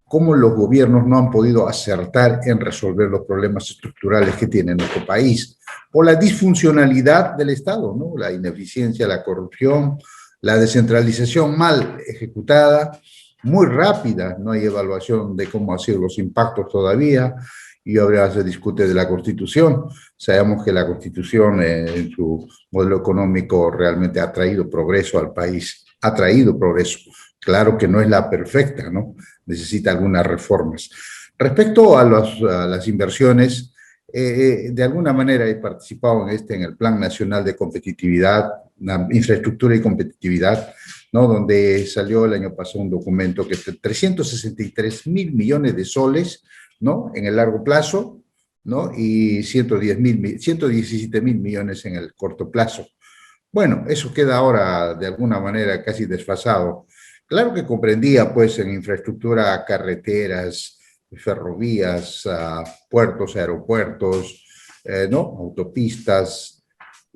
cómo los gobiernos no han podido acertar en resolver los problemas estructurales que tiene nuestro país, por la disfuncionalidad del Estado, ¿no? La ineficiencia, la corrupción, La descentralización mal ejecutada, muy rápida, no hay evaluación de cómo han sido los impactos todavía, y ahora se discute de la Constitución. Sabemos que la Constitución en su modelo económico realmente ha traído progreso al país, ha traído progreso. Claro que no es la perfecta, ¿no? Necesita algunas reformas. Respecto a las inversiones, de alguna manera he participado en el Plan Nacional de Competitividad, Infraestructura y Competitividad, ¿no? Donde salió el año pasado un documento que es 363.000 millones de soles, ¿no? En el largo plazo, ¿no? Y 117.000 millones en el corto plazo. Bueno, eso queda ahora de alguna manera casi desfasado. Claro que comprendía, pues, en infraestructura, carreteras, ferrovías, puertos, aeropuertos, ¿no? Autopistas,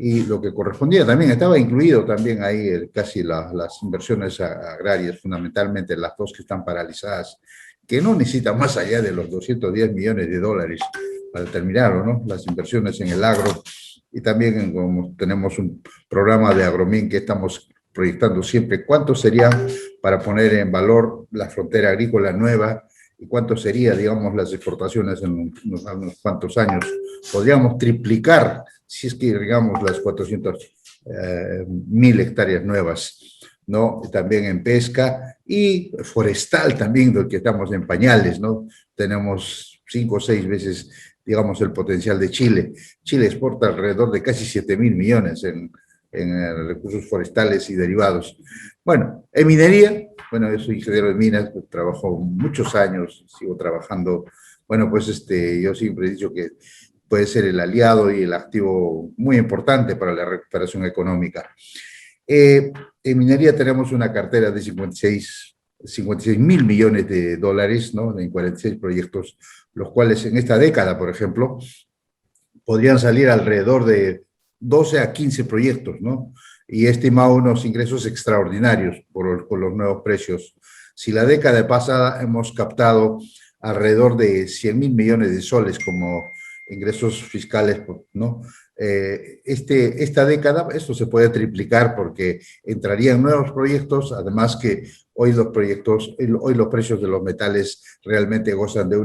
y lo que correspondía también, estaba incluido también ahí casi las inversiones agrarias, fundamentalmente las dos que están paralizadas, que no necesitan más allá de los 210 millones de dólares para terminarlo, ¿no? Las inversiones en el agro, y también como tenemos un programa de Agromin que estamos proyectando siempre, ¿cuánto sería para poner en valor la frontera agrícola nueva? ¿Y cuánto sería, digamos, las exportaciones en unos cuantos años? Podríamos triplicar, si es que, digamos, las 400.000 hectáreas nuevas, ¿no? También en pesca y forestal también, del que estamos en pañales, ¿no? Tenemos 5 o 6 veces, digamos, el potencial de Chile. Chile exporta alrededor de casi 7.000 millones en recursos forestales y derivados. Bueno, en minería, bueno, yo soy ingeniero de minas, trabajo muchos años, sigo trabajando. Bueno, pues yo siempre he dicho que puede ser el aliado y el activo muy importante para la recuperación económica. En minería tenemos una cartera de 56.000 millones de dólares, ¿no? En 46 proyectos, los cuales en esta década, por ejemplo, podrían salir alrededor de 12 a 15 proyectos, ¿no? Y he estimado unos ingresos extraordinarios por los nuevos precios. Si la década pasada hemos captado alrededor de 100.000 millones de soles como ingresos fiscales, ¿no? Esta década esto se puede triplicar porque entrarían nuevos proyectos, además que hoy los precios de los metales realmente gozan de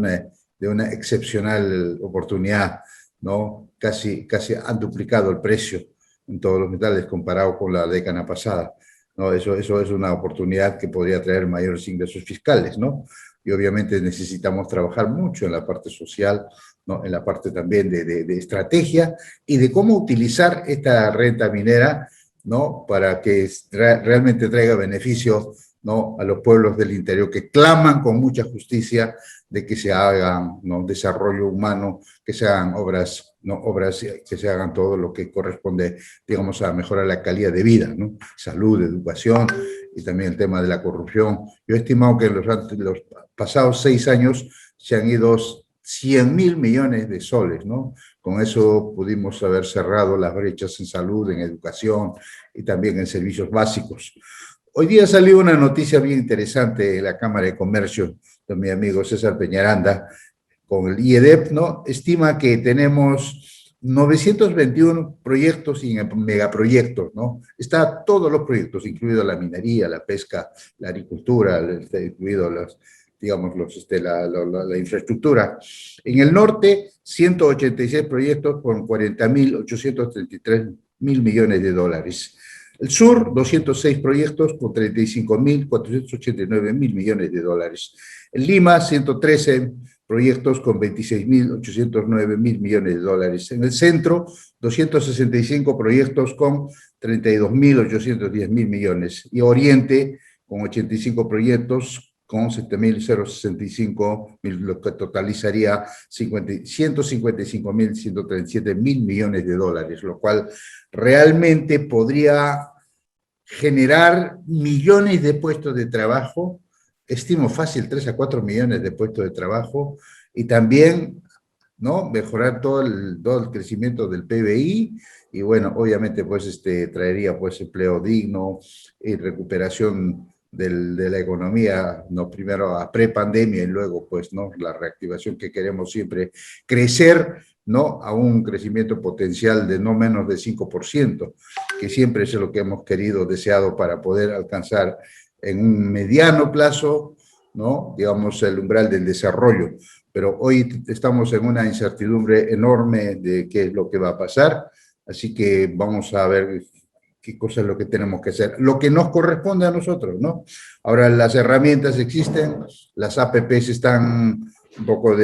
una excepcional oportunidad, ¿no? Casi han duplicado el precio en todos los metales comparado con la década pasada, ¿no? Eso es una oportunidad que podría traer mayores ingresos fiscales, ¿no? Y obviamente necesitamos trabajar mucho en la parte social, ¿no? En la parte también de estrategia y de cómo utilizar esta renta minera, ¿no? Para que realmente traiga beneficio, ¿no? A los pueblos del interior que claman con mucha justicia de que se hagan, ¿no? Desarrollo humano, que se hagan obras, ¿no? Que se hagan todo lo que corresponde, digamos, a mejorar la calidad de vida, ¿no? Salud, educación y también el tema de la corrupción. Yo he estimado que en los pasados 6 años se han ido 100.000 millones de soles, ¿no? Con eso pudimos haber cerrado las brechas en salud, en educación y también en servicios básicos. Hoy día salió una noticia bien interesante en la Cámara de Comercio de mi amigo César Peñaranda, con el IEDEP, ¿no? Estima que tenemos 921 proyectos y megaproyectos, ¿no? Está todos los proyectos, incluido la minería, la pesca, la agricultura, incluido digamos, la infraestructura. En el norte, 186 proyectos con 40.833 millones de dólares. El sur, 206 proyectos con 35.489 millones de dólares. En Lima, 113 proyectos con 26.809 millones de dólares. En el centro, 265 proyectos con 32.810 millones. Y Oriente, con 85 proyectos con 7.065, lo que totalizaría 155.137 millones de dólares, lo cual realmente podría generar millones de puestos de trabajo, estimo fácil 3 a 4 millones de puestos de trabajo, y también, ¿no? Mejorar todo el crecimiento del PBI, y bueno, obviamente pues traería pues empleo digno y recuperación de la economía, ¿no? Primero a prepandemia y luego pues, ¿no? La reactivación que queremos siempre, crecer ¿no? A un crecimiento potencial de no menos de 5%, que siempre es lo que hemos querido, deseado para poder alcanzar en un mediano plazo, ¿no? Digamos, el umbral del desarrollo. Pero hoy estamos en una incertidumbre enorme de qué es lo que va a pasar, así que vamos a ver qué cosa es lo que tenemos que hacer, lo que nos corresponde a nosotros, ¿no? Ahora las herramientas existen, las APPs están un poco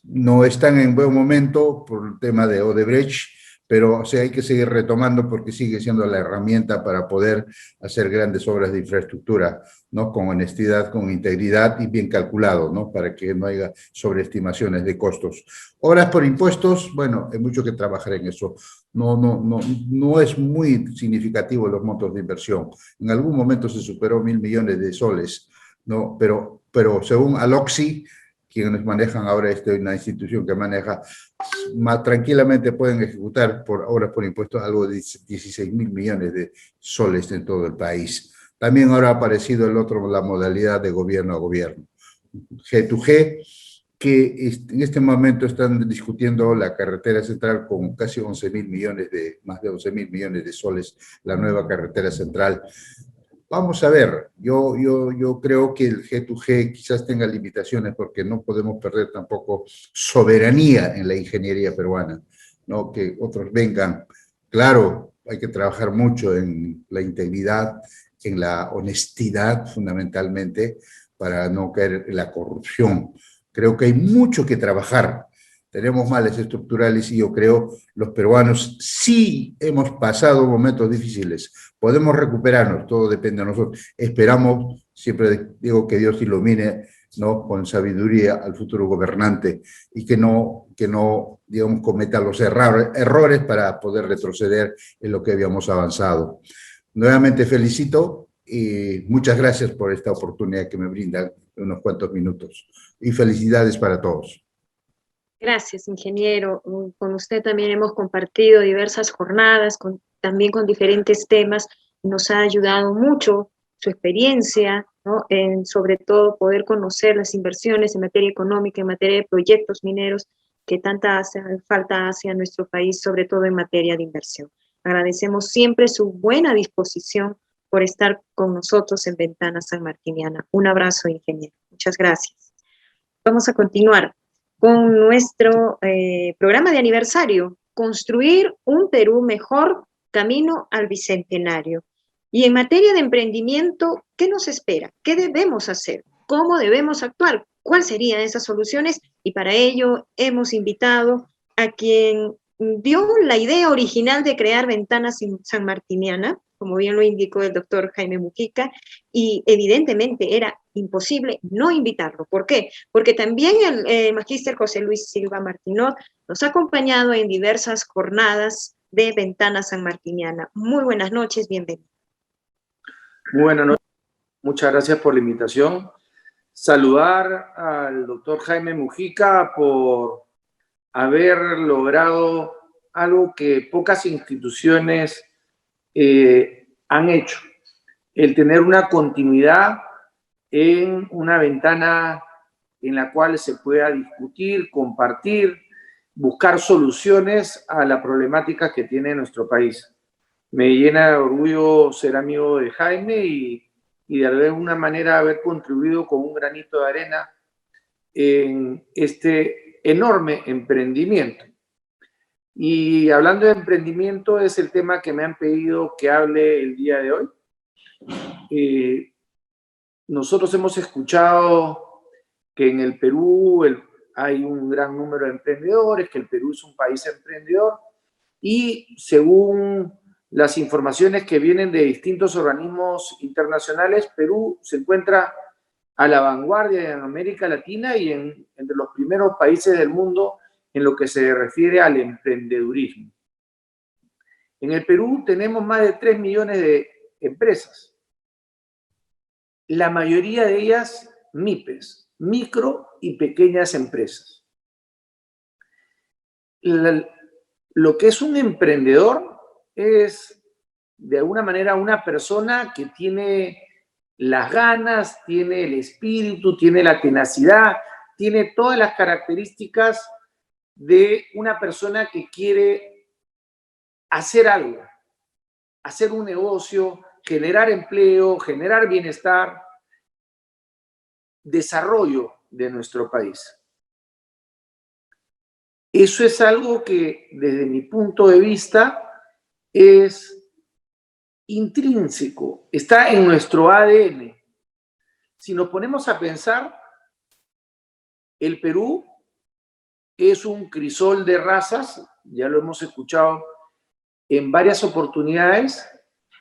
no están en buen momento por el tema de Odebrecht, pero o sea, hay que seguir retomando porque sigue siendo la herramienta para poder hacer grandes obras de infraestructura, ¿no? Con honestidad, con integridad y bien calculado, ¿no? Para que no haya sobreestimaciones de costos. Obras por impuestos, bueno, hay mucho que trabajar en eso. No es muy significativo los montos de inversión. En algún momento se superó 1.000 millones de soles, ¿no? Pero según Aloxi, quienes manejan ahora una institución que maneja, más tranquilamente pueden ejecutar por obras por impuestos algo de 16.000 millones de soles en todo el país. También ahora ha aparecido la modalidad de gobierno a gobierno, G2G, que en este momento están discutiendo la carretera central con casi 11.000 millones más de 11.000 millones de soles, la nueva carretera central. Vamos a ver, yo creo que el G2G quizás tenga limitaciones porque no podemos perder tampoco soberanía en la ingeniería peruana, ¿no? Que otros vengan. Claro, hay que trabajar mucho en la integridad, en la honestidad fundamentalmente, para no caer en la corrupción. Creo que hay mucho que trabajar. Tenemos males estructurales y yo creo los peruanos sí hemos pasado momentos difíciles. Podemos recuperarnos, todo depende de nosotros. Esperamos, siempre digo que Dios ilumine, ¿no? Con sabiduría al futuro gobernante y que no digamos, cometa los errores para poder retroceder en lo que habíamos avanzado. Nuevamente felicito y muchas gracias por esta oportunidad que me brindan en unos cuantos minutos. Y felicidades para todos. Gracias, ingeniero. Con usted también hemos compartido diversas jornadas, también con diferentes temas. Nos ha ayudado mucho su experiencia, ¿no? Sobre todo poder conocer las inversiones en materia económica, en materia de proyectos mineros, que tanta falta hace a nuestro país, sobre todo en materia de inversión. Agradecemos siempre su buena disposición por estar con nosotros en Ventana Sanmartiniana. Un abrazo, ingeniero. Muchas gracias. Vamos a continuar con nuestro programa de aniversario, Construir un Perú Mejor, Camino al Bicentenario. Y en materia de emprendimiento, ¿qué nos espera? ¿Qué debemos hacer? ¿Cómo debemos actuar? ¿Cuáles serían esas soluciones? Y para ello hemos invitado a quien dio la idea original de crear Ventanas Sanmartiniana, como bien lo indicó el doctor Jaime Mujica, y evidentemente era imposible no invitarlo. ¿Por qué? Porque también el magíster José Luis Silva Martinot nos ha acompañado en diversas jornadas de Ventana Sanmartiniana. Muy buenas noches, bienvenido. Muy buenas noches, muchas gracias por la invitación. Saludar al doctor Jaime Mujica por haber logrado algo que pocas instituciones han hecho, el tener una continuidad en una ventana en la cual se pueda discutir, compartir, buscar soluciones a la problemática que tiene nuestro país. Me llena de orgullo ser amigo de Jaime y de alguna manera haber contribuido con un granito de arena en este enorme emprendimiento. Y hablando de emprendimiento es el tema que me han pedido que hable el día de hoy. Nosotros hemos escuchado que en el Perú hay un gran número de emprendedores, que el Perú es un país emprendedor y según las informaciones que vienen de distintos organismos internacionales, Perú se encuentra a la vanguardia en América Latina y entre los primeros países del mundo en lo que se refiere al emprendedurismo. En el Perú tenemos más de 3 millones de empresas. La mayoría de ellas MIPES, micro y pequeñas empresas. Lo que es un emprendedor es, de alguna manera, una persona que tiene las ganas, tiene el espíritu, tiene la tenacidad, tiene todas las características de una persona que quiere hacer algo, hacer un negocio, generar empleo, generar bienestar, desarrollo de nuestro país. Eso es algo que, desde mi punto de vista, es intrínseco, está en nuestro ADN. Si nos ponemos a pensar, el Perú es un crisol de razas, ya lo hemos escuchado en varias oportunidades,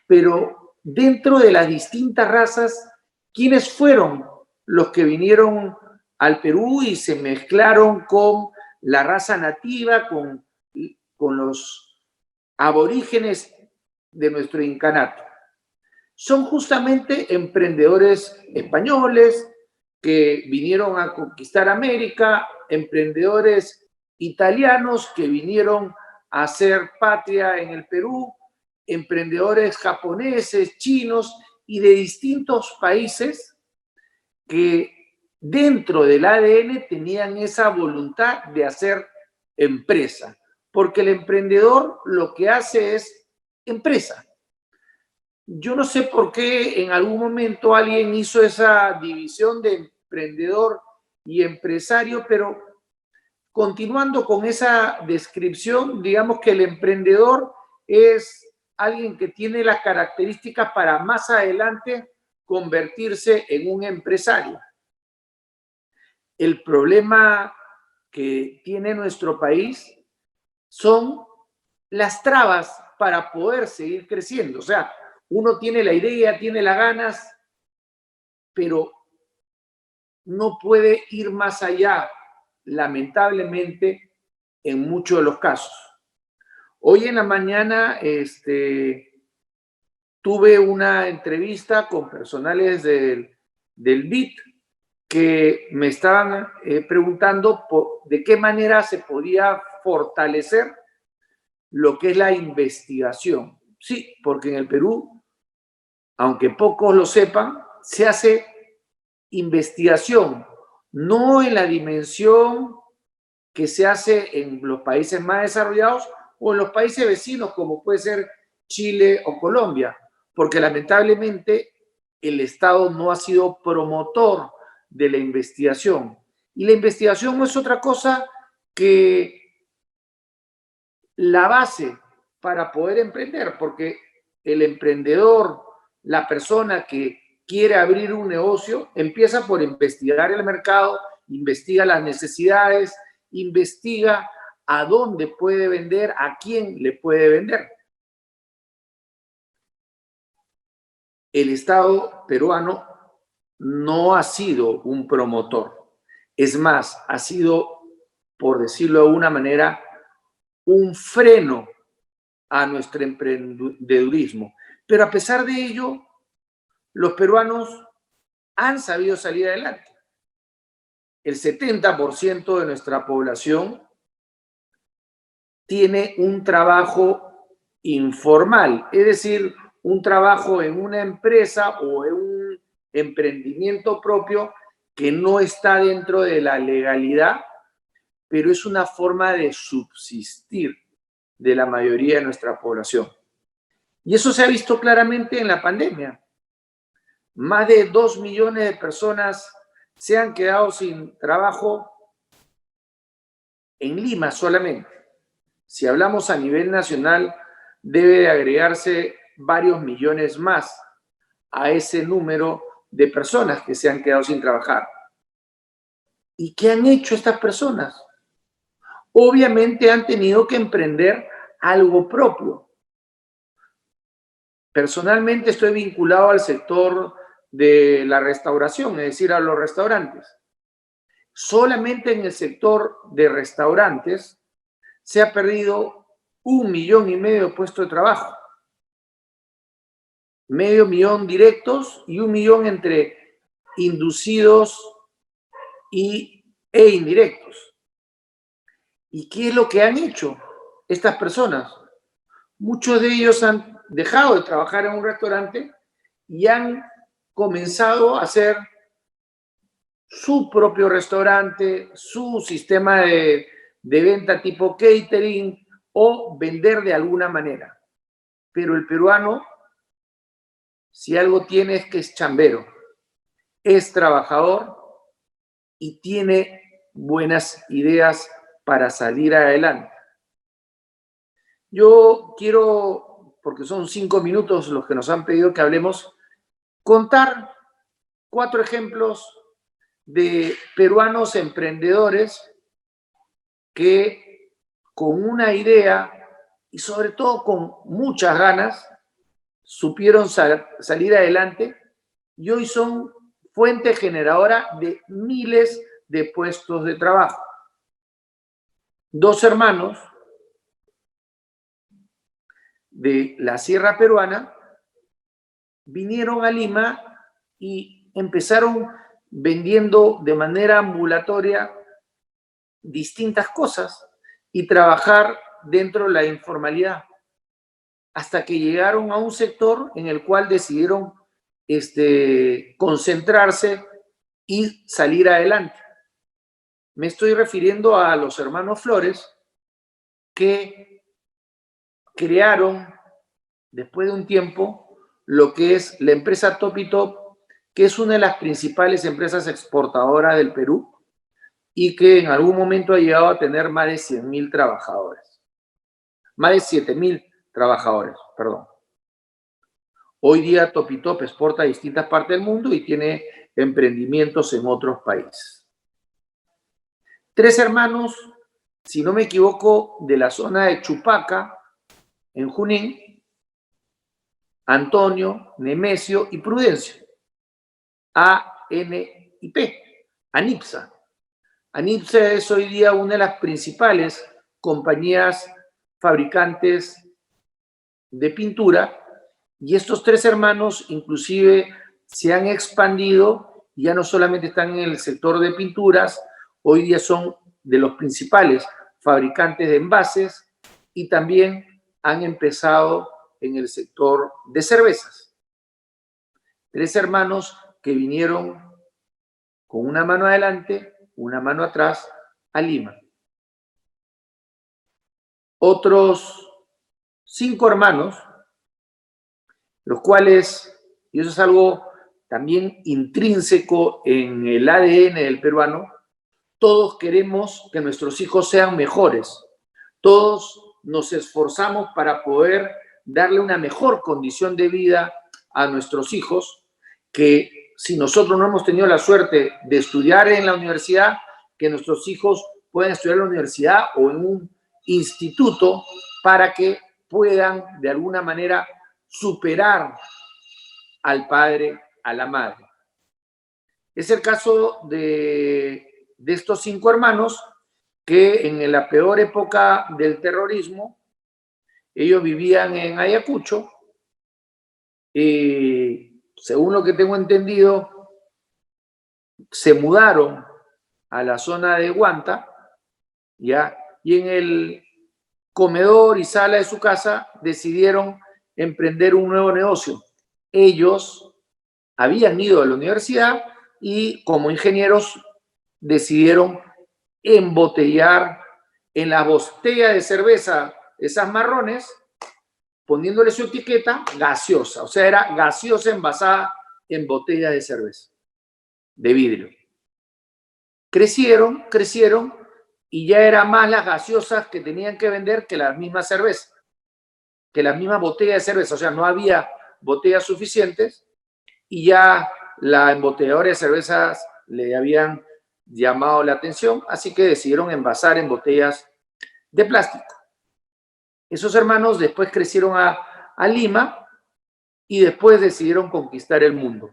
pero dentro de las distintas razas, ¿quiénes fueron los que vinieron al Perú y se mezclaron con la raza nativa, con los aborígenes de nuestro incanato? Son justamente emprendedores españoles que vinieron a conquistar América, emprendedores italianos que vinieron a hacer patria en el Perú, emprendedores japoneses, chinos y de distintos países que dentro del ADN tenían esa voluntad de hacer empresa, porque el emprendedor lo que hace es empresa. Yo no sé por qué en algún momento alguien hizo esa división de emprendedor y empresario, pero continuando con esa descripción, digamos que el emprendedor es alguien que tiene las características para más adelante convertirse en un empresario. El problema que tiene nuestro país son las trabas para poder seguir creciendo. O sea, uno tiene la idea, tiene las ganas, pero no puede ir más allá, lamentablemente, en muchos de los casos. Hoy en la mañana tuve una entrevista con personales del BID que me estaban preguntando de qué manera se podía fortalecer lo que es la investigación. Sí, porque en el Perú, aunque pocos lo sepan, se hace investigación, no en la dimensión que se hace en los países más desarrollados o en los países vecinos, como puede ser Chile o Colombia, porque lamentablemente el Estado no ha sido promotor de la investigación. Y la investigación no es otra cosa que la base para poder emprender, porque el emprendedor, la persona que quiere abrir un negocio, empieza por investigar el mercado, investiga las necesidades, investiga a dónde puede vender, a quién le puede vender. El Estado peruano no ha sido un promotor. Es más, ha sido, por decirlo de una manera, un freno a nuestro emprendedurismo. Pero a pesar de ello, los peruanos han sabido salir adelante. El 70% de nuestra población tiene un trabajo informal, es decir, un trabajo en una empresa o en un emprendimiento propio que no está dentro de la legalidad, pero es una forma de subsistir de la mayoría de nuestra población. Y eso se ha visto claramente en la pandemia. Más de 2 millones de personas se han quedado sin trabajo en Lima solamente. Si hablamos a nivel nacional, debe de agregarse varios millones más a ese número de personas que se han quedado sin trabajar. ¿Y qué han hecho estas personas? Obviamente han tenido que emprender algo propio. Personalmente estoy vinculado al sector de la restauración, es decir, a los restaurantes. Solamente en el sector de restaurantes se ha perdido 1,5 millones de puestos de trabajo. 500,000 directos y 1 millón entre inducidos e indirectos. ¿Y qué es lo que han hecho estas personas? Muchos de ellos han dejado de trabajar en un restaurante y han comenzado a hacer su propio restaurante, su sistema de venta tipo catering o vender de alguna manera. Pero el peruano, si algo tiene es que es chambero, es trabajador y tiene buenas ideas para salir adelante. Yo quiero, porque son 5 minutos los que nos han pedido que hablemos, contar 4 ejemplos de peruanos emprendedores que con una idea y sobre todo con muchas ganas supieron salir adelante y hoy son fuente generadora de miles de puestos de trabajo. 2 hermanos de la Sierra Peruana vinieron a Lima y empezaron vendiendo de manera ambulatoria distintas cosas y trabajar dentro de la informalidad, hasta que llegaron a un sector en el cual decidieron concentrarse y salir adelante. Me estoy refiriendo a los hermanos Flores, que crearon, después de un tiempo, lo que es la empresa Topitop, que es una de las principales empresas exportadoras del Perú y que en algún momento ha llegado a tener más de 100.000 trabajadores. Más de 7.000 trabajadores, perdón. Hoy día Topitop exporta a distintas partes del mundo y tiene emprendimientos en otros países. 3 hermanos, si no me equivoco, de la zona de Chupaca, en Junín, Antonio, Nemesio y Prudencio. ANIP, ANIPSA. ANIPSA es hoy día una de las principales compañías fabricantes de pintura y estos 3 hermanos inclusive se han expandido y ya no solamente están en el sector de pinturas, hoy día son de los principales fabricantes de envases y también han empezado en el sector de cervezas. 3 hermanos que vinieron con una mano adelante, una mano atrás a Lima. Otros 5 hermanos, los cuales, y eso es algo también intrínseco en el ADN del peruano, todos queremos que nuestros hijos sean mejores. Todos nos esforzamos para poder darle una mejor condición de vida a nuestros hijos, que si nosotros no hemos tenido la suerte de estudiar en la universidad, que nuestros hijos puedan estudiar en la universidad o en un instituto para que puedan de alguna manera superar al padre, a la madre. Es el caso de estos 5 hermanos que en la peor época del terrorismo, ellos vivían en Ayacucho y según lo que tengo entendido, se mudaron a la zona de Huanta, ¿ya? Y en el comedor y sala de su casa decidieron emprender un nuevo negocio. Ellos habían ido a la universidad y como ingenieros decidieron embotellar en la botella de cerveza, esas marrones, poniéndole su etiqueta gaseosa. O sea, era gaseosa envasada en botella de cerveza, de vidrio. Crecieron y ya eran más las gaseosas que tenían que vender que las mismas cervezas, que las mismas botellas de cerveza. O sea, no había botellas suficientes y ya la embotelladora de cervezas le habían llamado la atención, así que decidieron envasar en botellas de plástico. Esos hermanos después crecieron a Lima y después decidieron conquistar el mundo.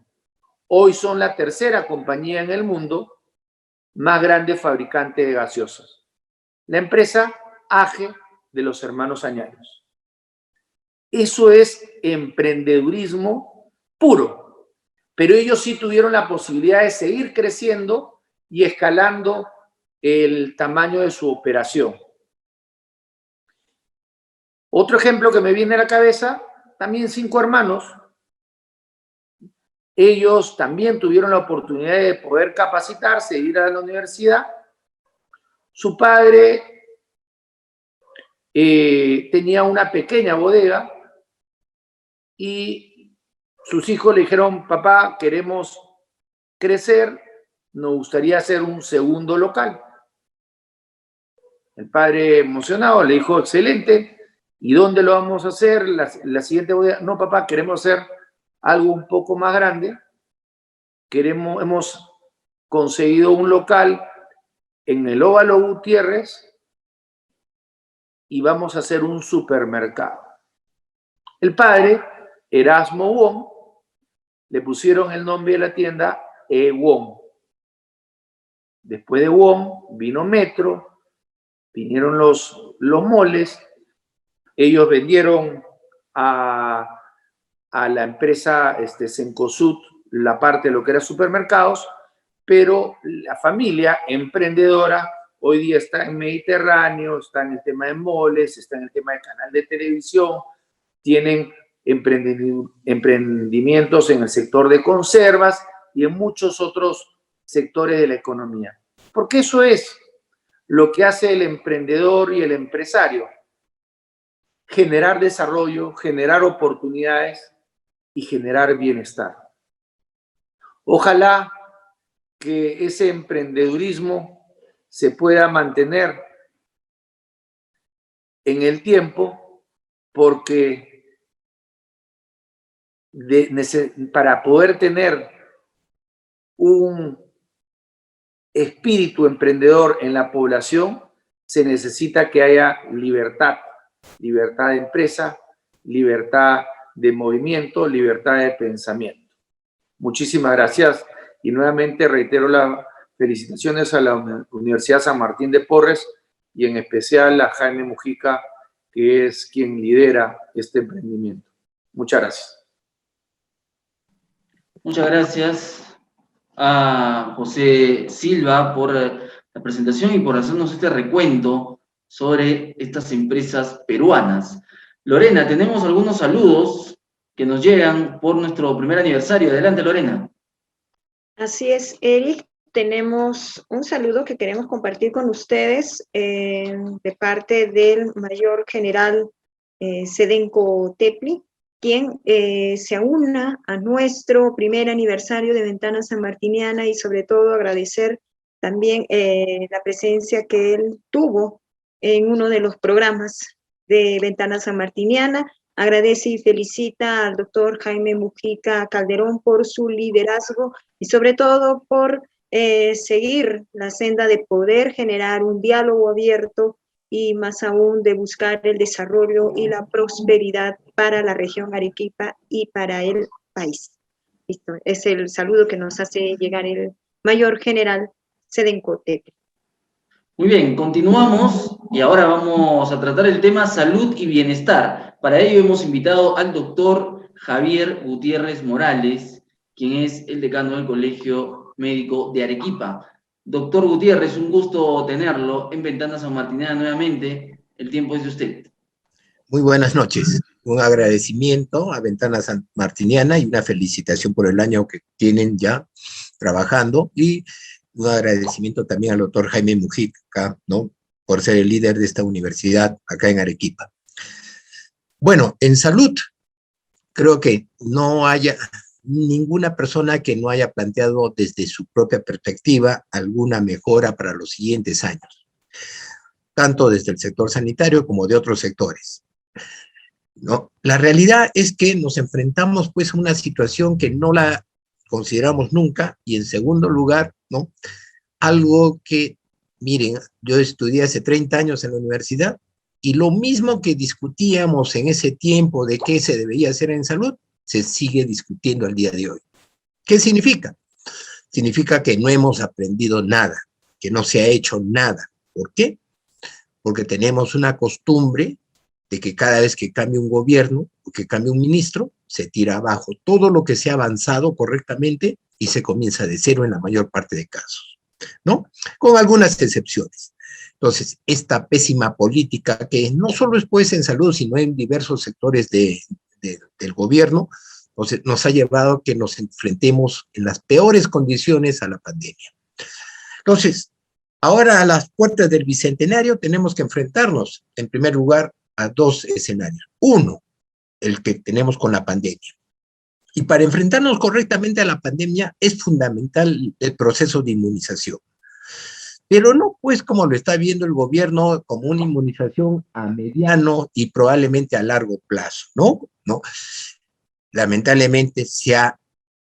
Hoy son la 3ª compañía en el mundo más grande fabricante de gaseosas. La empresa AGE de los hermanos Añanos. Eso es emprendedurismo puro, pero ellos sí tuvieron la posibilidad de seguir creciendo y escalando el tamaño de su operación. Otro ejemplo que me viene a la cabeza, también 5 hermanos, Ellos también tuvieron la oportunidad de poder capacitarse, de ir a la universidad. Su padre tenía una pequeña bodega y sus hijos le dijeron: papá, queremos crecer, nos gustaría hacer un segundo local. El padre, emocionado, le dijo: excelente, ¿y dónde lo vamos a hacer? La siguiente bodega. No, papá, queremos hacer algo un poco más grande. Hemos conseguido un local en el Óvalo Gutiérrez y vamos a hacer un supermercado. El padre, Erasmo Wong, le pusieron el nombre de la tienda Wong. Después de Wong vino Metro, vinieron los moles. Ellos vendieron a la empresa Cencosud la parte de lo que era supermercados, pero la familia emprendedora hoy día está en Mediterráneo, está en el tema de moles, está en el tema de canal de televisión, tienen emprendimientos en el sector de conservas y en muchos otros sectores de la economía. Porque eso es lo que hace el emprendedor y el empresario: generar desarrollo, generar oportunidades y generar bienestar. Ojalá que ese emprendedurismo se pueda mantener en el tiempo, porque para poder tener un espíritu emprendedor en la población se necesita que haya libertad de empresa, libertad de movimiento, libertad de pensamiento. Muchísimas gracias y nuevamente reitero las felicitaciones a la Universidad San Martín de Porres y en especial a Jaime Mujica, que es quien lidera este emprendimiento. Muchas gracias. Muchas gracias a José Silva por la presentación y por hacernos este recuento sobre estas empresas peruanas. Lorena, tenemos algunos saludos que nos llegan por nuestro primer aniversario. Adelante, Lorena. Así es, Eric. Tenemos un saludo que queremos compartir con ustedes de parte del mayor general Sedenco Tepli, quien se aúna a nuestro primer aniversario de Ventana Sanmartiniana, y sobre todo agradecer también la presencia que él tuvo en uno de los programas de Ventana Sanmartiniana. Agradece y felicita al doctor Jaime Mujica Calderón por su liderazgo y sobre todo por seguir la senda de poder generar un diálogo abierto y más aún de buscar el desarrollo y la prosperidad para la región Arequipa y para el país. Listo, es el saludo que nos hace llegar el mayor general Sedenco Tepli. Muy bien, continuamos y ahora vamos a tratar el tema salud y bienestar. Para ello hemos invitado al doctor Javier Gutiérrez Morales, quien es el decano del Colegio Médico de Arequipa. Doctor Gutiérrez, un gusto tenerlo en Ventana Sanmartiniana nuevamente. El tiempo es de usted. Muy buenas noches. Un agradecimiento a Ventana Sanmartiniana y una felicitación por el año que tienen ya trabajando, y un agradecimiento también al doctor Jaime Mujica, ¿no?, por ser el líder de esta universidad acá en Arequipa. Bueno, en salud, creo que no haya ninguna persona que no haya planteado desde su propia perspectiva alguna mejora para los siguientes años, tanto desde el sector sanitario como de otros sectores, ¿no? La realidad es que nos enfrentamos pues a una situación que no la consideramos nunca, y en segundo lugar, ¿no?, algo que, miren, yo estudié hace 30 años en la universidad y lo mismo que discutíamos en ese tiempo de qué se debería hacer en salud, se sigue discutiendo al día de hoy. ¿Qué significa? Significa que no hemos aprendido nada, que no se ha hecho nada. ¿Por qué? Porque tenemos una costumbre de que cada vez que cambia un gobierno o que cambia un ministro, se tira abajo todo lo que se ha avanzado correctamente y se comienza de cero en la mayor parte de casos, ¿no? Con algunas excepciones. Entonces, esta pésima política, que no solo es pues en salud, sino en diversos sectores del gobierno, Entonces, nos ha llevado a que nos enfrentemos en las peores condiciones a la pandemia. Entonces, ahora a las puertas del Bicentenario tenemos que enfrentarnos, en primer lugar, a dos escenarios. Uno, el que tenemos con la pandemia. Y para enfrentarnos correctamente a la pandemia es fundamental el proceso de inmunización. Pero no pues como lo está viendo el gobierno, como una inmunización a mediano y probablemente a largo plazo, ¿no? ¿No? Lamentablemente se ha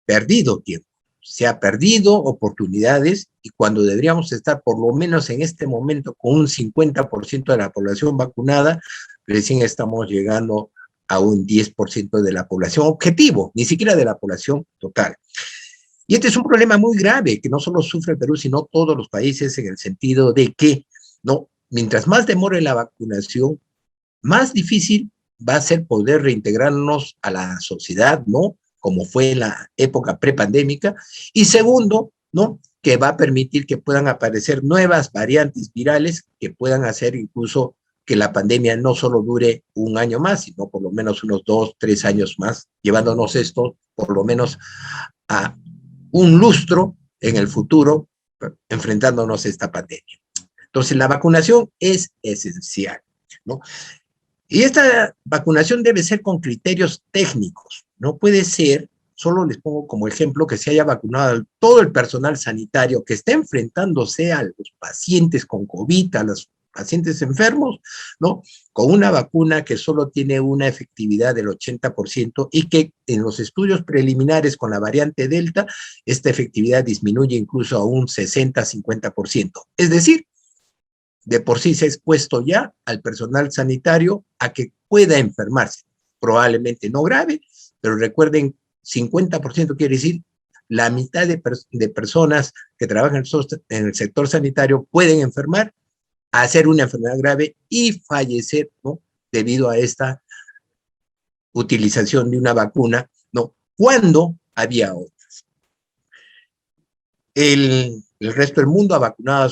perdido tiempo, se ha perdido oportunidades, y cuando deberíamos estar por lo menos en este momento con un 50% de la población vacunada, recién estamos llegando a un 10% de la población objetivo, ni siquiera de la población total. Y este es un problema muy grave que no solo sufre el Perú, sino todos los países, en el sentido de que, ¿no?, mientras más demore la vacunación, más difícil va a ser poder reintegrarnos a la sociedad, ¿no?, como fue en la época prepandémica. Y segundo, ¿no?, que va a permitir que puedan aparecer nuevas variantes virales que puedan hacer incluso que la pandemia no solo dure un año más, sino por lo menos unos 2, 3 años más, llevándonos esto por lo menos a un lustro en el futuro, enfrentándonos a esta pandemia. Entonces, la vacunación es esencial, ¿no? Y esta vacunación debe ser con criterios técnicos. No puede ser, solo les pongo como ejemplo, que se haya vacunado todo el personal sanitario que está enfrentándose a los pacientes con COVID, a los pacientes enfermos, ¿no?, con una vacuna que solo tiene una efectividad del 80% y que en los estudios preliminares con la variante Delta, esta efectividad disminuye incluso a un 60-50%. Es decir, de por sí se ha expuesto ya al personal sanitario a que pueda enfermarse, probablemente no grave, pero recuerden, 50% quiere decir la mitad de personas que trabajan en el sector sanitario pueden enfermar, hacer una enfermedad grave y fallecer, ¿no?, debido a esta utilización de una vacuna, ¿no?, cuando había otras. El resto del mundo ha vacunado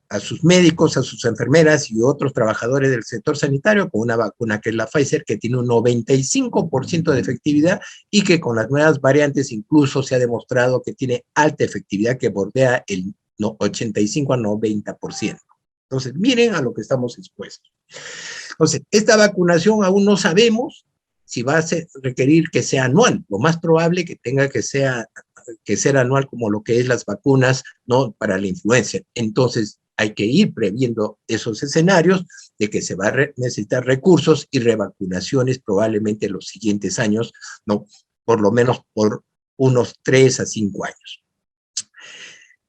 a sus médicos, a sus enfermeras y otros trabajadores del sector sanitario con una vacuna que es la Pfizer, que tiene un 95% de efectividad y que con las nuevas variantes incluso se ha demostrado que tiene alta efectividad, que bordea el 85 a 90%. Entonces, miren a lo que estamos expuestos. Entonces, esta vacunación aún no sabemos si va a requerir que sea anual. Lo más probable que tenga que ser anual, como lo que es las vacunas, ¿no?, para la influenza. Entonces, hay que ir previendo esos escenarios de que se va a necesitar recursos y revacunaciones probablemente en los siguientes años, ¿no?, por lo menos por unos 3 a 5 años.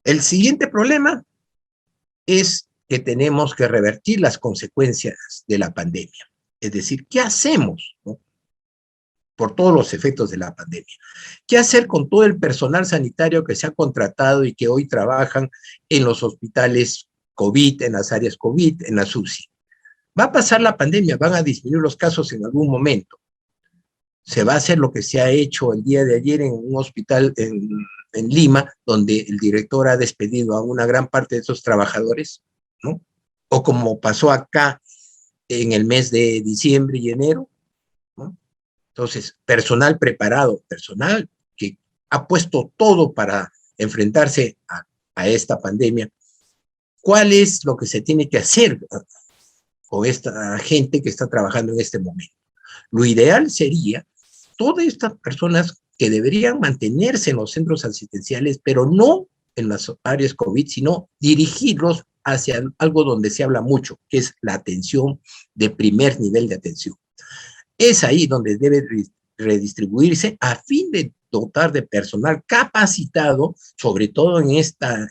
El siguiente problema es que tenemos que revertir las consecuencias de la pandemia. Es decir, ¿qué hacemos, ¿no?, por todos los efectos de la pandemia? ¿Qué hacer con todo el personal sanitario que se ha contratado y que hoy trabajan en los hospitales COVID, en las áreas COVID, en las UCI? Va a pasar la pandemia, van a disminuir los casos en algún momento. Se va a hacer lo que se ha hecho el día de ayer en un hospital en Lima, donde el director ha despedido a una gran parte de esos trabajadores, ¿no? O como pasó acá en el mes de diciembre y enero, ¿no? Entonces, personal preparado, personal que ha puesto todo para enfrentarse a esta pandemia. ¿Cuál es lo que se tiene que hacer con esta gente que está trabajando en este momento? Lo ideal sería todas estas personas que deberían mantenerse en los centros asistenciales, pero no en las áreas COVID, sino dirigirlos hacia algo donde se habla mucho, que es la atención de primer nivel de atención. Es ahí donde debe redistribuirse a fin de dotar de personal capacitado, sobre todo en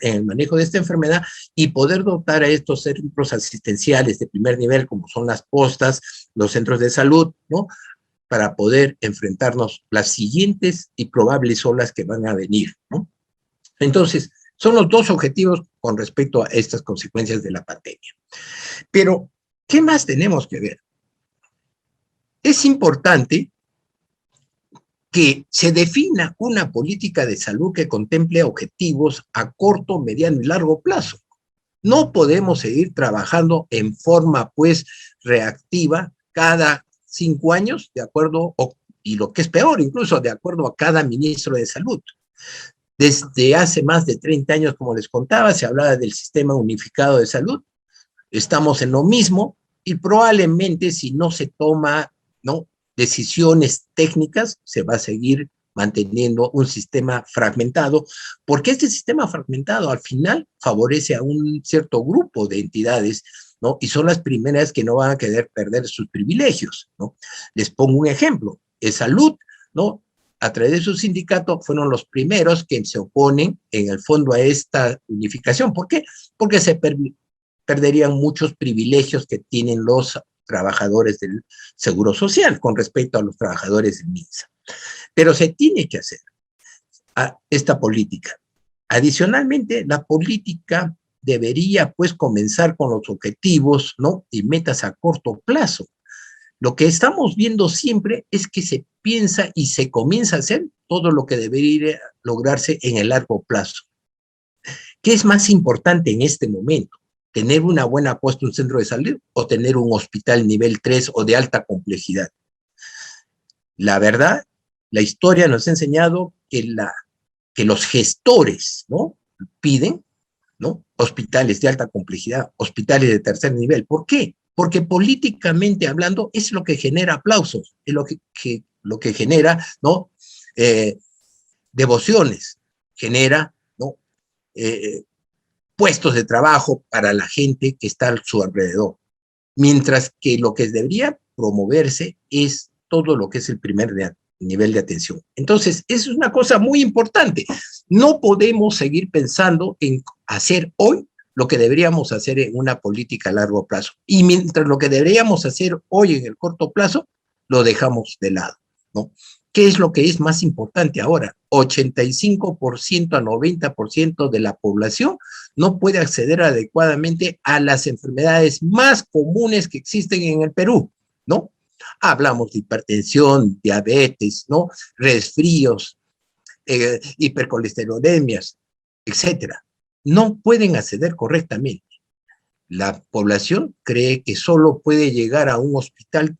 el manejo de esta enfermedad, y poder dotar a estos centros asistenciales de primer nivel, como son las postas, los centros de salud, ¿no?, para poder enfrentarnos las siguientes y probables olas que van a venir, ¿no? Entonces, son los dos objetivos con respecto a estas consecuencias de la pandemia. Pero, ¿qué más tenemos que ver? Es importante que se defina una política de salud que contemple objetivos a corto, mediano y largo plazo. No podemos seguir trabajando en forma, pues, reactiva cada 5 años, de acuerdo, o y lo que es peor, incluso de acuerdo a cada ministro de salud. Desde hace más de 30 años, como les contaba, se hablaba del sistema unificado de salud. Estamos en lo mismo y probablemente si no se toma, ¿no?, decisiones técnicas, se va a seguir manteniendo un sistema fragmentado, porque este sistema fragmentado al final favorece a un cierto grupo de entidades, ¿no? Y son las primeras que no van a querer perder sus privilegios, ¿no? Les pongo un ejemplo. Salud, ¿no?, a través de su sindicato, fueron los primeros que se oponen en el fondo a esta unificación. ¿Por qué? Porque se perderían muchos privilegios que tienen los trabajadores del Seguro Social con respecto a los trabajadores del MINSA. Pero se tiene que hacer esta política. Adicionalmente, la política debería, pues, comenzar con los objetivos, ¿no?, y metas a corto plazo. Lo que estamos viendo siempre es que se piensa y se comienza a hacer todo lo que debería lograrse en el largo plazo. ¿Qué es más importante en este momento? ¿Tener una buena apuesta en un centro de salud o tener un hospital nivel 3 o de alta complejidad? La verdad, la historia nos ha enseñado que los gestores, ¿no?, piden, ¿no?, hospitales de alta complejidad, hospitales de tercer nivel. ¿Por qué? Porque políticamente hablando es lo que genera aplausos, es lo que genera, ¿no?, devociones, genera, ¿no?, puestos de trabajo para la gente que está a su alrededor. Mientras que lo que debería promoverse es todo lo que es el primer nivel de atención. Entonces, eso es una cosa muy importante. No podemos seguir pensando en hacer hoy lo que deberíamos hacer en una política a largo plazo. Y mientras lo que deberíamos hacer hoy en el corto plazo, lo dejamos de lado, ¿no? ¿Qué es lo que es más importante ahora? 85% a 90% de la población no puede acceder adecuadamente a las enfermedades más comunes que existen en el Perú, ¿no? Hablamos de hipertensión, diabetes, ¿no?, resfríos, hipercolesterolemias, etcétera. No pueden acceder correctamente. La población cree que solo puede llegar a un hospital,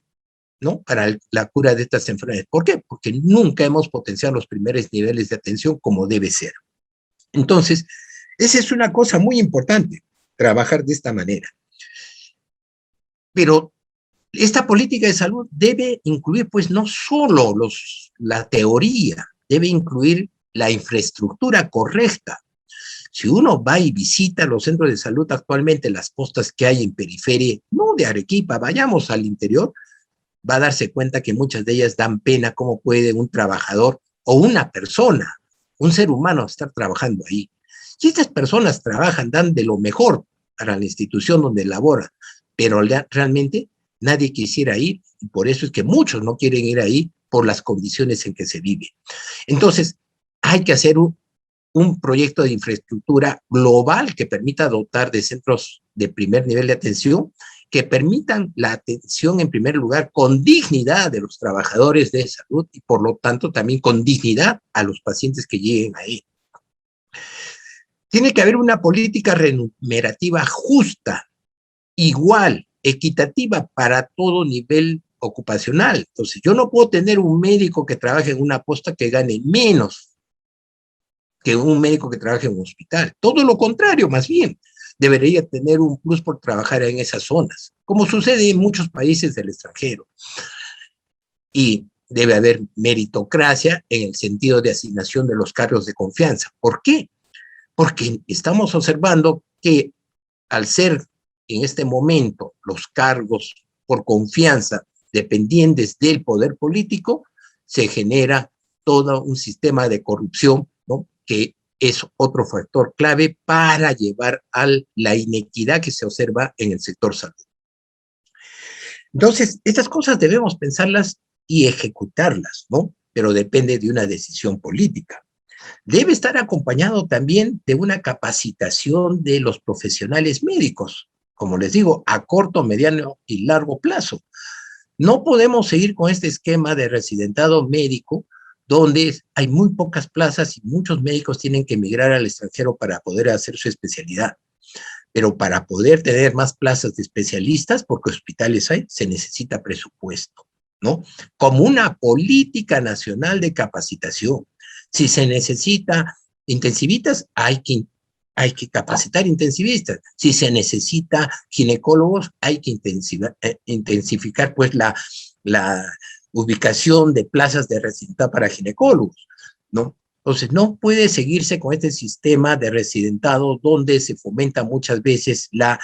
¿no?, para la cura de estas enfermedades. ¿Por qué? Porque nunca hemos potenciado los primeros niveles de atención como debe ser. Entonces, esa es una cosa muy importante, trabajar de esta manera. Pero esta política de salud debe incluir, pues, no solo la teoría, debe incluir la infraestructura correcta. Si uno va y visita los centros de salud actualmente, las postas que hay en periferia, no de Arequipa, vayamos al interior, va a darse cuenta que muchas de ellas dan pena cómo puede un trabajador o una persona, un ser humano, estar trabajando ahí. Y estas personas trabajan, dan de lo mejor para la institución donde laboran, pero realmente nadie quisiera ir, y por eso es que muchos no quieren ir ahí por las condiciones en que se vive. Entonces, hay que hacer un proyecto de infraestructura global que permita dotar de centros de primer nivel de atención, que permitan la atención en primer lugar con dignidad de los trabajadores de salud y por lo tanto también con dignidad a los pacientes que lleguen ahí. Tiene que haber una política remunerativa justa, igual, equitativa para todo nivel ocupacional. Entonces, yo no puedo tener un médico que trabaje en una posta que gane menos que un médico que trabaje en un hospital. Todo lo contrario, más bien, debería tener un plus por trabajar en esas zonas, como sucede en muchos países del extranjero. Y debe haber meritocracia en el sentido de asignación de los cargos de confianza. ¿Por qué? Porque estamos observando que al ser en este momento los cargos por confianza dependientes del poder político, se genera todo un sistema de corrupción, ¿no?, que es otro factor clave para llevar a la inequidad que se observa en el sector salud. Entonces, estas cosas debemos pensarlas y ejecutarlas, ¿no? Pero depende de una decisión política. Debe estar acompañado también de una capacitación de los profesionales médicos, como les digo, a corto, mediano y largo plazo. No podemos seguir con este esquema de residentado médico donde hay muy pocas plazas y muchos médicos tienen que emigrar al extranjero para poder hacer su especialidad. Pero para poder tener más plazas de especialistas, porque hospitales hay, se necesita presupuesto. ¿no? Como una política nacional de capacitación. Si se necesita intensivistas, hay que capacitar intensivistas. Si se necesita ginecólogos, hay que intensificar pues la ubicación de plazas de residentado para ginecólogos, ¿no? Entonces, no puede seguirse con este sistema de residentado donde se fomenta muchas veces la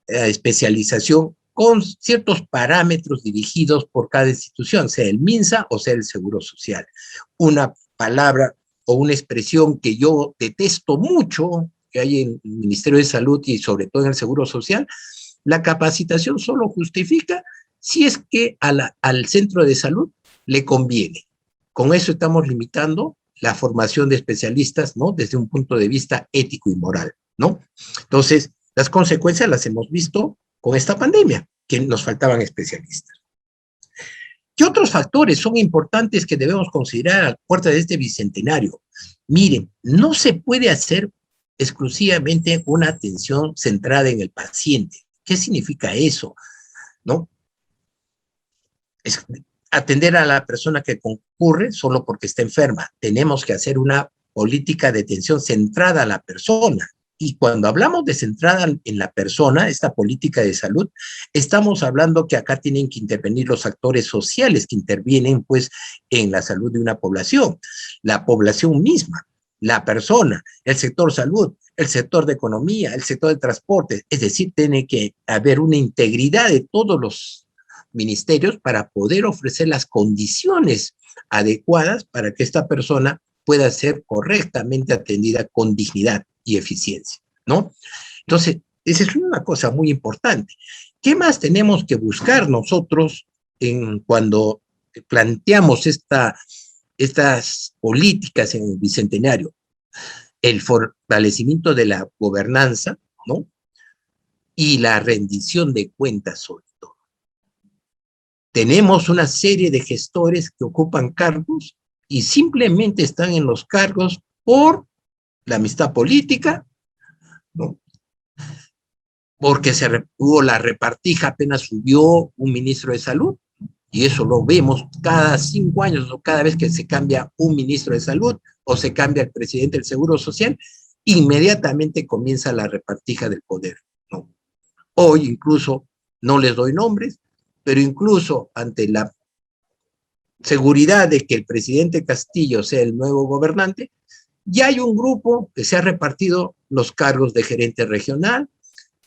especialización con ciertos parámetros dirigidos por cada institución, sea el MINSA o sea el Seguro Social. Una palabra o una expresión que yo detesto mucho, que hay en el Ministerio de Salud y sobre todo en el Seguro Social, la capacitación solo justifica si es que al centro de salud le conviene. Con eso estamos limitando la formación de especialistas, ¿no? Desde un punto de vista ético y moral, ¿no? Entonces, las consecuencias las hemos visto con esta pandemia, que nos faltaban especialistas. ¿Qué otros factores son importantes que debemos considerar a la puerta de este bicentenario? Miren, no se puede hacer exclusivamente una atención centrada en el paciente. ¿Qué significa eso? ¿No? Es atender a la persona que concurre solo porque está enferma. Tenemos que hacer una política de atención centrada a la persona. Y cuando hablamos de centrada en la persona, esta política de salud, estamos hablando que acá tienen que intervenir los actores sociales que intervienen pues en la salud de una población, la población misma, la persona, el sector salud, el sector de economía, el sector de transporte, es decir, tiene que haber una integridad de todos los ministerios para poder ofrecer las condiciones adecuadas para que esta persona pueda ser correctamente atendida con dignidad y eficiencia, ¿no? Entonces, esa es una cosa muy importante. ¿Qué más tenemos que buscar nosotros cuando planteamos estas políticas en el Bicentenario? El fortalecimiento de la gobernanza, ¿no? Y la rendición de cuentas sobre todo. Tenemos una serie de gestores que ocupan cargos y simplemente están en los cargos por la amistad política, ¿no? Porque hubo la repartija, apenas subió un ministro de salud, y eso lo vemos cada 5 años o cada vez que se cambia un ministro de salud o se cambia el presidente del Seguro Social, inmediatamente comienza la repartija del poder, ¿no? Hoy incluso, no les doy nombres, pero incluso ante la seguridad de que el presidente Castillo sea el nuevo gobernante, ya hay un grupo que se ha repartido los cargos de gerente regional,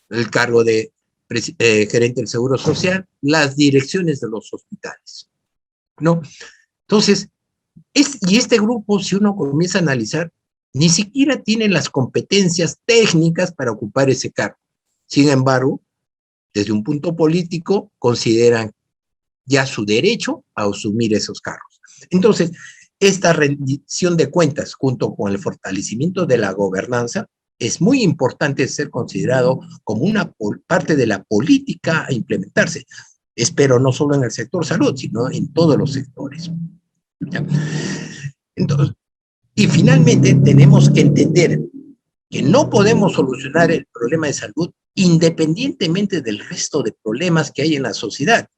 el cargo de gerente del Seguro Social, las direcciones de los hospitales, ¿no? Entonces, y este grupo, si uno comienza a analizar, ni siquiera tiene las competencias técnicas para ocupar ese cargo. Sin embargo, desde un punto político, consideran ya su derecho a asumir esos cargos. Entonces, esta rendición de cuentas, junto con el fortalecimiento de la gobernanza, es muy importante ser considerado como una parte de la política a implementarse. Espero no solo en el sector salud, sino en todos los sectores. ¿Ya? Entonces, y finalmente tenemos que entender que no podemos solucionar el problema de salud independientemente del resto de problemas que hay en la sociedad.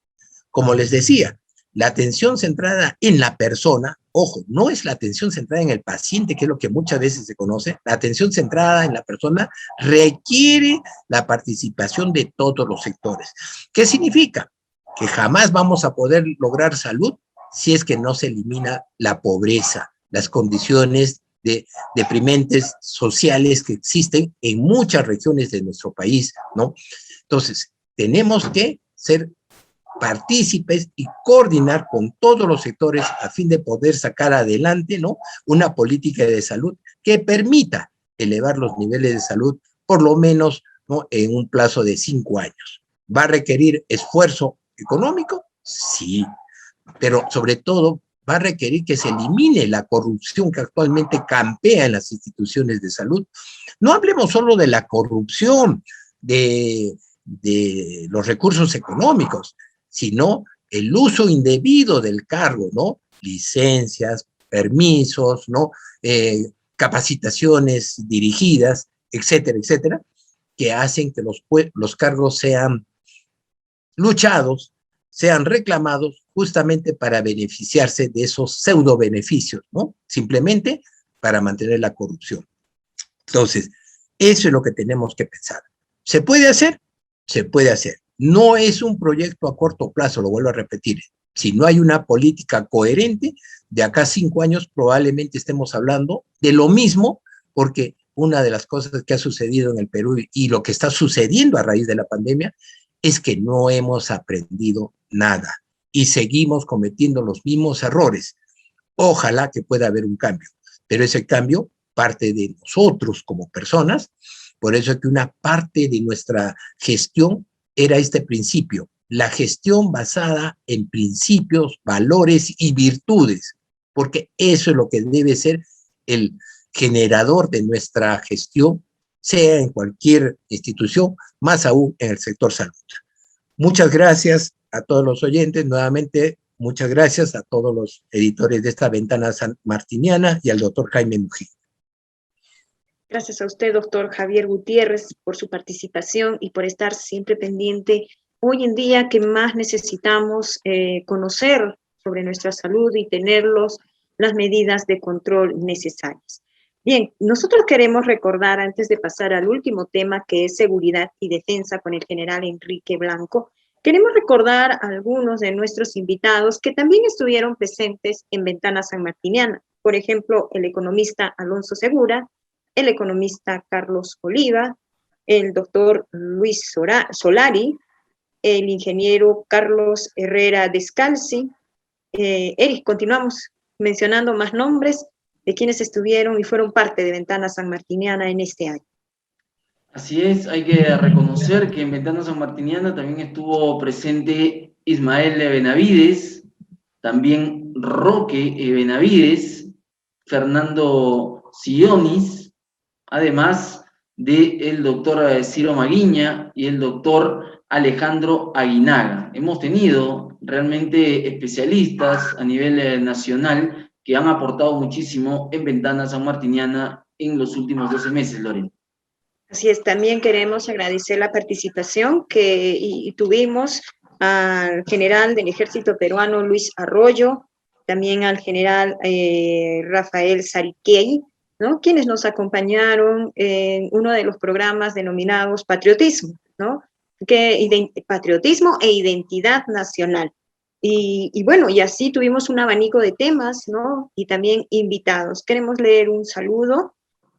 Como les decía, la atención centrada en la persona, ojo, no es la atención centrada en el paciente, que es lo que muchas veces se conoce. La atención centrada en la persona requiere la participación de todos los sectores. ¿Qué significa? Que jamás vamos a poder lograr salud si es que no se elimina la pobreza, las condiciones deprimentes sociales que existen en muchas regiones de nuestro país, ¿no? Entonces, tenemos que ser partícipes y coordinar con todos los sectores a fin de poder sacar adelante, ¿no?, una política de salud que permita elevar los niveles de salud, por lo menos, ¿no?, en un plazo de 5 años. ¿Va a requerir esfuerzo económico? Sí, pero sobre todo va a requerir que se elimine la corrupción que actualmente campea en las instituciones de salud. No hablemos solo de la corrupción de los recursos económicos, sino el uso indebido del cargo, ¿no? Licencias, permisos, ¿no? Capacitaciones dirigidas, etcétera, etcétera, que hacen que los cargos sean luchados, sean reclamados justamente para beneficiarse de esos pseudo beneficios, ¿no? Simplemente para mantener la corrupción. Entonces, eso es lo que tenemos que pensar. ¿Se puede hacer? Se puede hacer. No es un proyecto a corto plazo, lo vuelvo a repetir. Si no hay una política coherente, de acá a 5 años probablemente estemos hablando de lo mismo, porque una de las cosas que ha sucedido en el Perú y lo que está sucediendo a raíz de la pandemia es que no hemos aprendido nada y seguimos cometiendo los mismos errores. Ojalá que pueda haber un cambio, pero ese cambio parte de nosotros como personas. Por eso es que una parte de nuestra gestión era este principio, la gestión basada en principios, valores y virtudes, porque eso es lo que debe ser el generador de nuestra gestión, sea en cualquier institución, más aún en el sector salud. Muchas gracias a todos los oyentes, nuevamente muchas gracias a todos los editores de esta Ventana Sanmartiniana y al doctor Jaime Mujica. Gracias a usted, doctor Javier Gutiérrez, por su participación y por estar siempre pendiente. Hoy en día que más necesitamos conocer sobre nuestra salud y tener las medidas de control necesarias. Bien, nosotros queremos recordar, antes de pasar al último tema, que es seguridad y defensa con el general Enrique Blanco, queremos recordar a algunos de nuestros invitados que también estuvieron presentes en Ventana Sanmartiniana. Por ejemplo, el economista Alonso Segura, el economista Carlos Oliva, el doctor Luis Solari, el ingeniero Carlos Herrera Descalzi. Eric, continuamos mencionando más nombres de quienes estuvieron y fueron parte de Ventana Sanmartiniana en este año. Así es, hay que reconocer que en Ventana Sanmartiniana también estuvo presente Ismael Benavides, también Roque Benavides, Fernando Sionis, además del doctor Ciro Maguiña y el doctor Alejandro Aguinaga. Hemos tenido realmente especialistas a nivel nacional que han aportado muchísimo en Ventana Sanmartiniana en los últimos 12 meses, Lorena. Así es, también queremos agradecer la participación que tuvimos al general del Ejército Peruano, Luis Arroyo, también al general Rafael Sariquey, ¿no? Quienes nos acompañaron en uno de los programas denominados Patriotismo, ¿no? Patriotismo e Identidad Nacional. Y bueno, y así tuvimos un abanico de temas, ¿no? Y también invitados. Queremos leer un saludo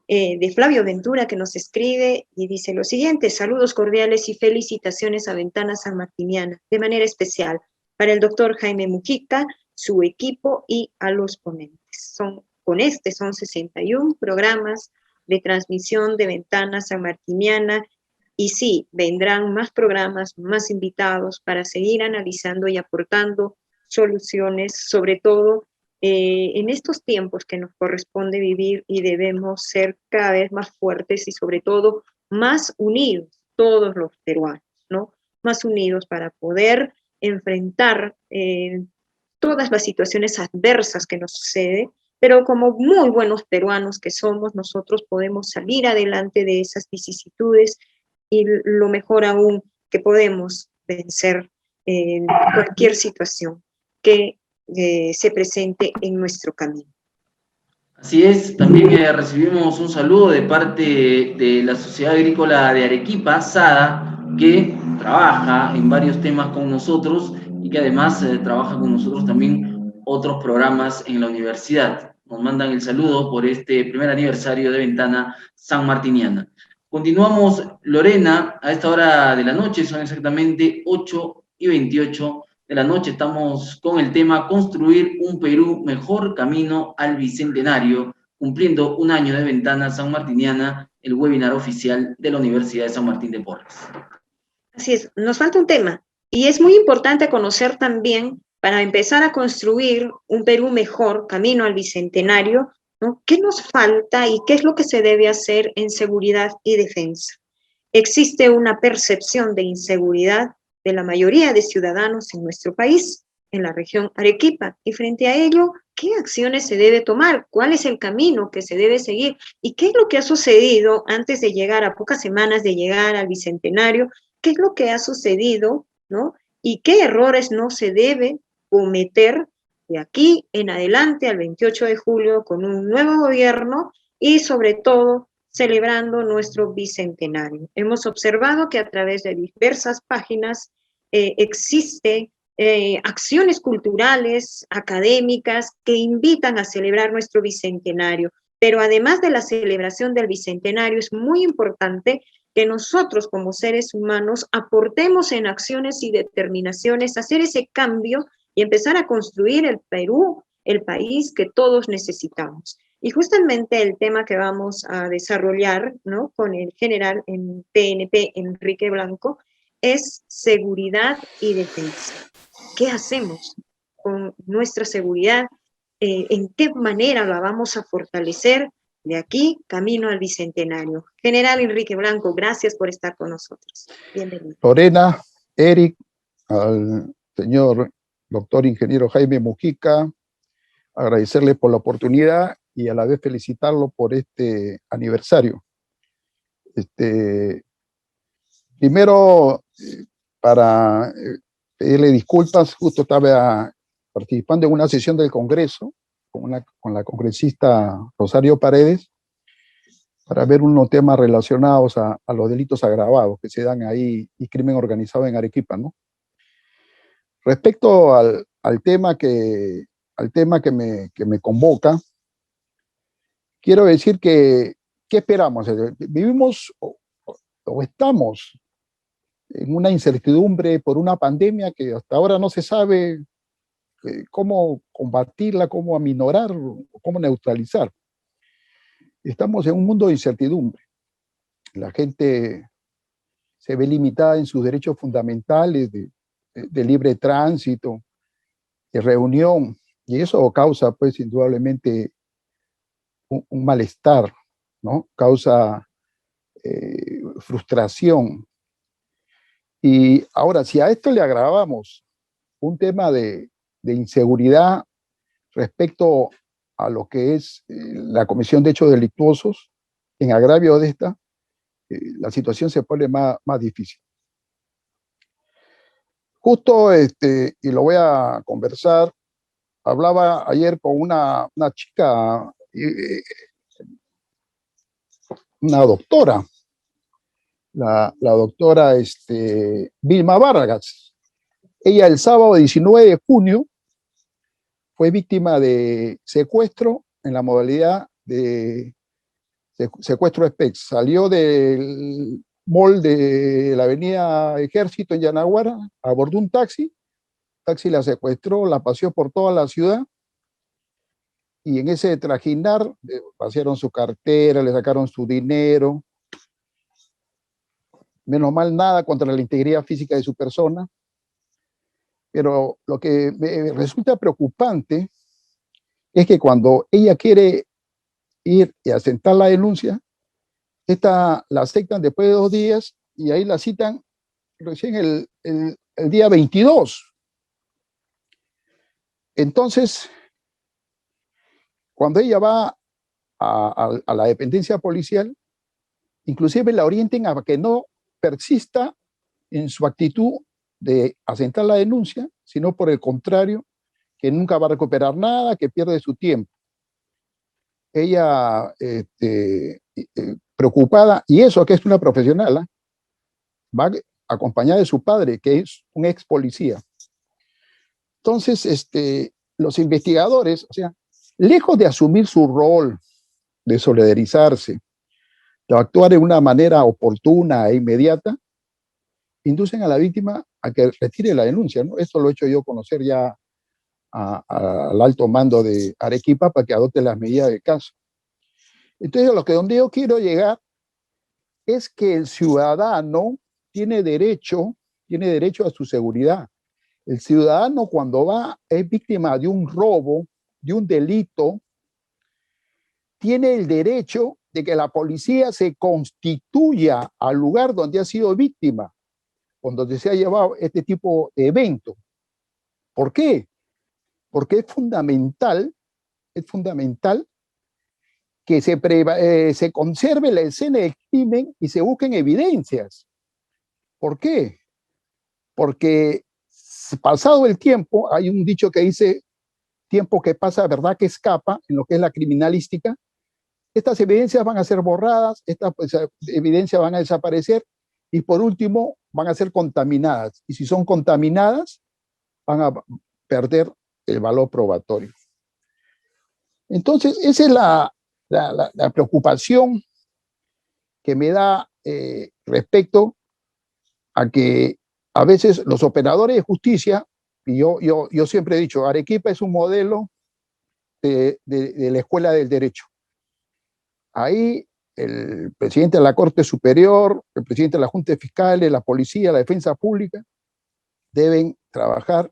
de Flavio Ventura, que nos escribe y dice lo siguiente: saludos cordiales y felicitaciones a Ventana Sanmartiniana, de manera especial para el doctor Jaime Mujica, su equipo y a los ponentes. Son 61 programas de transmisión de Ventana Sanmartiniana. Y sí, vendrán más programas, más invitados para seguir analizando y aportando soluciones, sobre todo en estos tiempos que nos corresponde vivir y debemos ser cada vez más fuertes y sobre todo más unidos, todos los peruanos, ¿no? Más unidos para poder enfrentar todas las situaciones adversas que nos suceden, pero como muy buenos peruanos que somos, nosotros podemos salir adelante de esas vicisitudes y lo mejor aún, que podemos vencer cualquier situación que se presente en nuestro camino. Así es, también recibimos un saludo de parte de la Sociedad Agrícola de Arequipa, SADA, que trabaja en varios temas con nosotros y que además trabaja con nosotros también otros programas en la universidad. Nos mandan el saludo por este primer aniversario de Ventana Sanmartiniana. Continuamos, Lorena, a esta hora de la noche, son exactamente 8:28 de la noche. Estamos con el tema Construir un Perú mejor, camino al Bicentenario, cumpliendo un año de Ventana Sanmartiniana, el webinar oficial de la Universidad de San Martín de Porres. Así es, nos falta un tema, y es muy importante conocer también, para empezar a construir un Perú mejor, camino al Bicentenario, ¿no? ¿Qué nos falta y qué es lo que se debe hacer en seguridad y defensa? Existe una percepción de inseguridad de la mayoría de ciudadanos en nuestro país, en la región Arequipa, y frente a ello, ¿qué acciones se debe tomar? ¿Cuál es el camino que se debe seguir? ¿Y qué es lo que ha sucedido antes de llegar, a pocas semanas de llegar al Bicentenario? ¿Qué es lo que ha sucedido, ¿no? ¿Y qué errores no se debe cometer de aquí en adelante al 28 de julio con un nuevo gobierno y sobre todo celebrando nuestro bicentenario. Hemos observado que a través de diversas páginas existen acciones culturales, académicas, que invitan a celebrar nuestro bicentenario. Pero además de la celebración del bicentenario, es muy importante que nosotros como seres humanos aportemos en acciones y determinaciones, hacer ese cambio y empezar a construir el Perú, el país que todos necesitamos. Y justamente el tema que vamos a desarrollar, ¿no?, con el general en PNP, Enrique Blanco, es seguridad y defensa. ¿Qué hacemos con nuestra seguridad? ¿En qué manera la vamos a fortalecer de aquí camino al bicentenario? General Enrique Blanco, gracias por estar con nosotros. Bienvenido. Lorena, Eric, al señor doctor ingeniero Jaime Mujica, agradecerle por la oportunidad y a la vez felicitarlo por este aniversario. Primero, para pedirle disculpas, justo estaba participando en una sesión del Congreso con la congresista Rosario Paredes para ver unos temas relacionados a los delitos agravados que se dan ahí y crimen organizado en Arequipa, ¿no? Respecto al tema que me convoca, quiero decir que, ¿qué esperamos? Vivimos o estamos en una incertidumbre por una pandemia que hasta ahora no se sabe cómo combatirla, cómo aminorar, cómo neutralizar. Estamos en un mundo de incertidumbre. La gente se ve limitada en sus derechos fundamentales de libre tránsito, de reunión, y eso causa, pues, indudablemente un malestar, ¿no? Causa frustración. Y ahora, si a esto le agravamos un tema de inseguridad respecto a lo que es la comisión de hechos delictuosos, en agravio de esta, la situación se pone más difícil. Justo, y lo voy a conversar, hablaba ayer con una chica, una doctora, la doctora Vilma Vargas. Ella el sábado 19 de junio fue víctima de secuestro en la modalidad de secuestro SPEX. Salió del mall de la avenida Ejército en Yanaguara, abordó un taxi la secuestró, la paseó por toda la ciudad y en ese trajinar vaciaron su cartera, le sacaron su dinero. Menos mal, nada contra la integridad física de su persona. Pero lo que me resulta preocupante es que cuando ella quiere ir y asentar la denuncia, esta la aceptan después de 2 días y ahí la citan recién el día 22. Entonces, cuando ella va a la dependencia policial, inclusive la orienten a que no persista en su actitud de asentar la denuncia, sino por el contrario, que nunca va a recuperar nada, que pierde su tiempo. Ella, preocupada, y eso que es una profesional, va acompañada de su padre, que es un ex policía. Entonces, los investigadores, o sea, lejos de asumir su rol, de solidarizarse, de actuar de una manera oportuna e inmediata, inducen a la víctima a que retire la denuncia, ¿no? Esto lo he hecho yo conocer ya al alto mando de Arequipa para que adopte las medidas del caso. Entonces, donde yo quiero llegar es que el ciudadano tiene derecho a su seguridad. El ciudadano cuando es víctima de un robo, de un delito, tiene el derecho de que la policía se constituya al lugar donde ha sido víctima, donde se ha llevado este tipo de evento. ¿Por qué? Porque es fundamental que se conserve la escena del crimen y se busquen evidencias. ¿Por qué? Porque pasado el tiempo, hay un dicho que dice, tiempo que pasa, verdad que escapa, en lo que es la criminalística, estas evidencias van a ser borradas, estas evidencias van a desaparecer y por último van a ser contaminadas. Y si son contaminadas, van a perder el valor probatorio. Entonces, esa es la preocupación que me da respecto a que a veces los operadores de justicia, y yo siempre he dicho, Arequipa es un modelo de la escuela del derecho. Ahí el presidente de la Corte Superior, el presidente de la Junta de Fiscales, la policía, la defensa pública, deben trabajar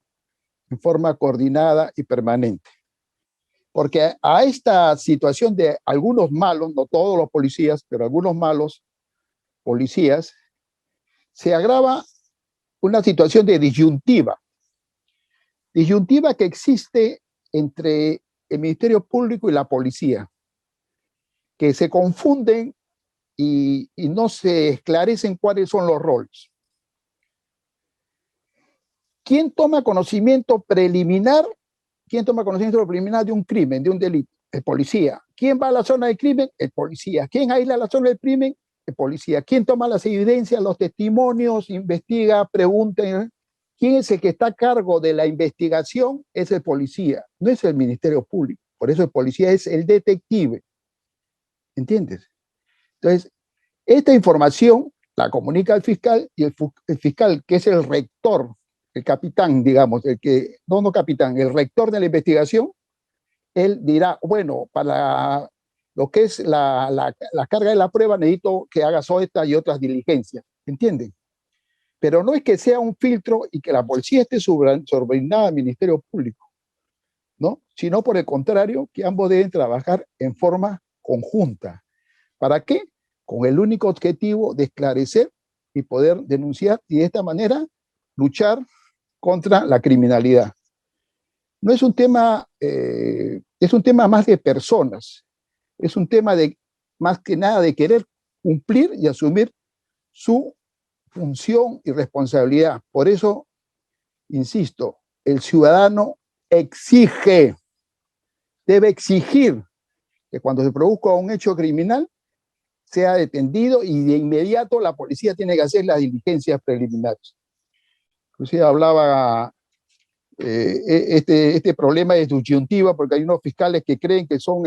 en forma coordinada y permanente. Porque a esta situación de algunos malos, no todos los policías, pero algunos malos policías, se agrava una situación de disyuntiva que existe entre el Ministerio Público y la policía, que se confunden y no se esclarecen cuáles son los roles. ¿Quién toma conocimiento preliminar? ¿Quién toma conocimiento preliminar de un crimen, de un delito? El policía. ¿Quién va a la zona del crimen? El policía. ¿Quién aísla la zona del crimen? El policía. ¿Quién toma las evidencias, los testimonios, investiga, pregunta? ¿Quién es el que está a cargo de la investigación? Es el policía, no es el Ministerio Público. Por eso el policía es el detective. ¿Entiendes? Entonces, esta información la comunica al fiscal y el fiscal, que es el rector, el capitán, digamos, el rector de la investigación, él dirá, bueno, para lo que es la carga de la prueba necesito que hagas esta y otras diligencias, ¿entienden? Pero no es que sea un filtro y que la policía esté subordinada al Ministerio Público, ¿no? Sino por el contrario, que ambos deben trabajar en forma conjunta. ¿Para qué? Con el único objetivo de esclarecer y poder denunciar y de esta manera luchar contra la criminalidad. No es un tema, es un tema más de personas, es un tema de más que nada de querer cumplir y asumir su función y responsabilidad. Por eso, insisto, el ciudadano exige, debe exigir que cuando se produzca un hecho criminal sea detenido y de inmediato la policía tiene que hacer las diligencias preliminares. Inclusive hablaba este problema de disyuntiva porque hay unos fiscales que creen que son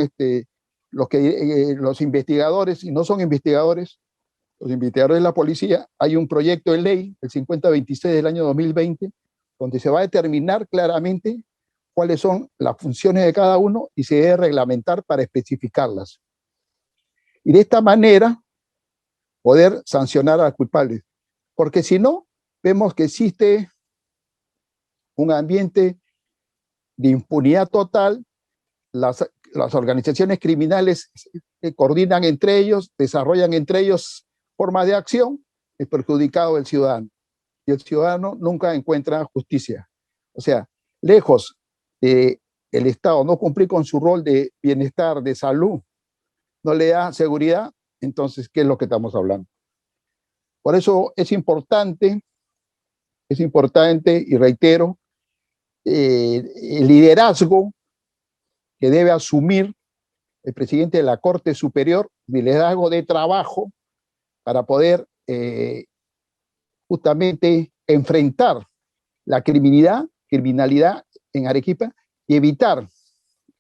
los investigadores y no son investigadores. Los investigadores de la policía. Hay un proyecto de ley, el 5026 del año 2020, donde se va a determinar claramente cuáles son las funciones de cada uno y se debe reglamentar para especificarlas. Y de esta manera poder sancionar a los culpables. Porque si no, vemos que existe un ambiente de impunidad total, las organizaciones criminales coordinan entre ellos, desarrollan entre ellos formas de acción, es perjudicado el ciudadano. Y el ciudadano nunca encuentra justicia. O sea, lejos de el Estado no cumplir con su rol de bienestar, de salud, no le da seguridad, entonces, ¿qué es lo que estamos hablando? Por eso es importante, y reitero, el liderazgo que debe asumir el presidente de la Corte Superior, liderazgo de trabajo, para poder justamente enfrentar la criminalidad en Arequipa y evitar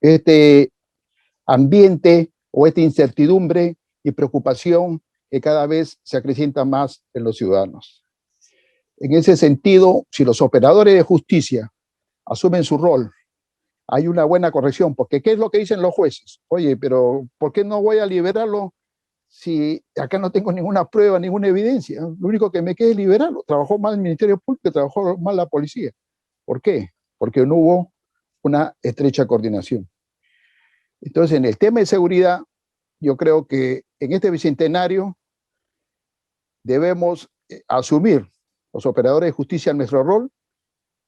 este ambiente o esta incertidumbre y preocupación que cada vez se acrecienta más en los ciudadanos. En ese sentido, si los operadores de justicia asumen su rol, hay una buena corrección, porque ¿qué es lo que dicen los jueces? Oye, pero ¿por qué no voy a liberarlo si acá no tengo ninguna prueba, ninguna evidencia? Lo único que me queda es liberarlo. Trabajó mal el Ministerio Público, trabajó mal la policía. ¿Por qué? Porque no hubo una estrecha coordinación. Entonces, en el tema de seguridad, yo creo que en este bicentenario debemos asumir los operadores de justicia nuestro rol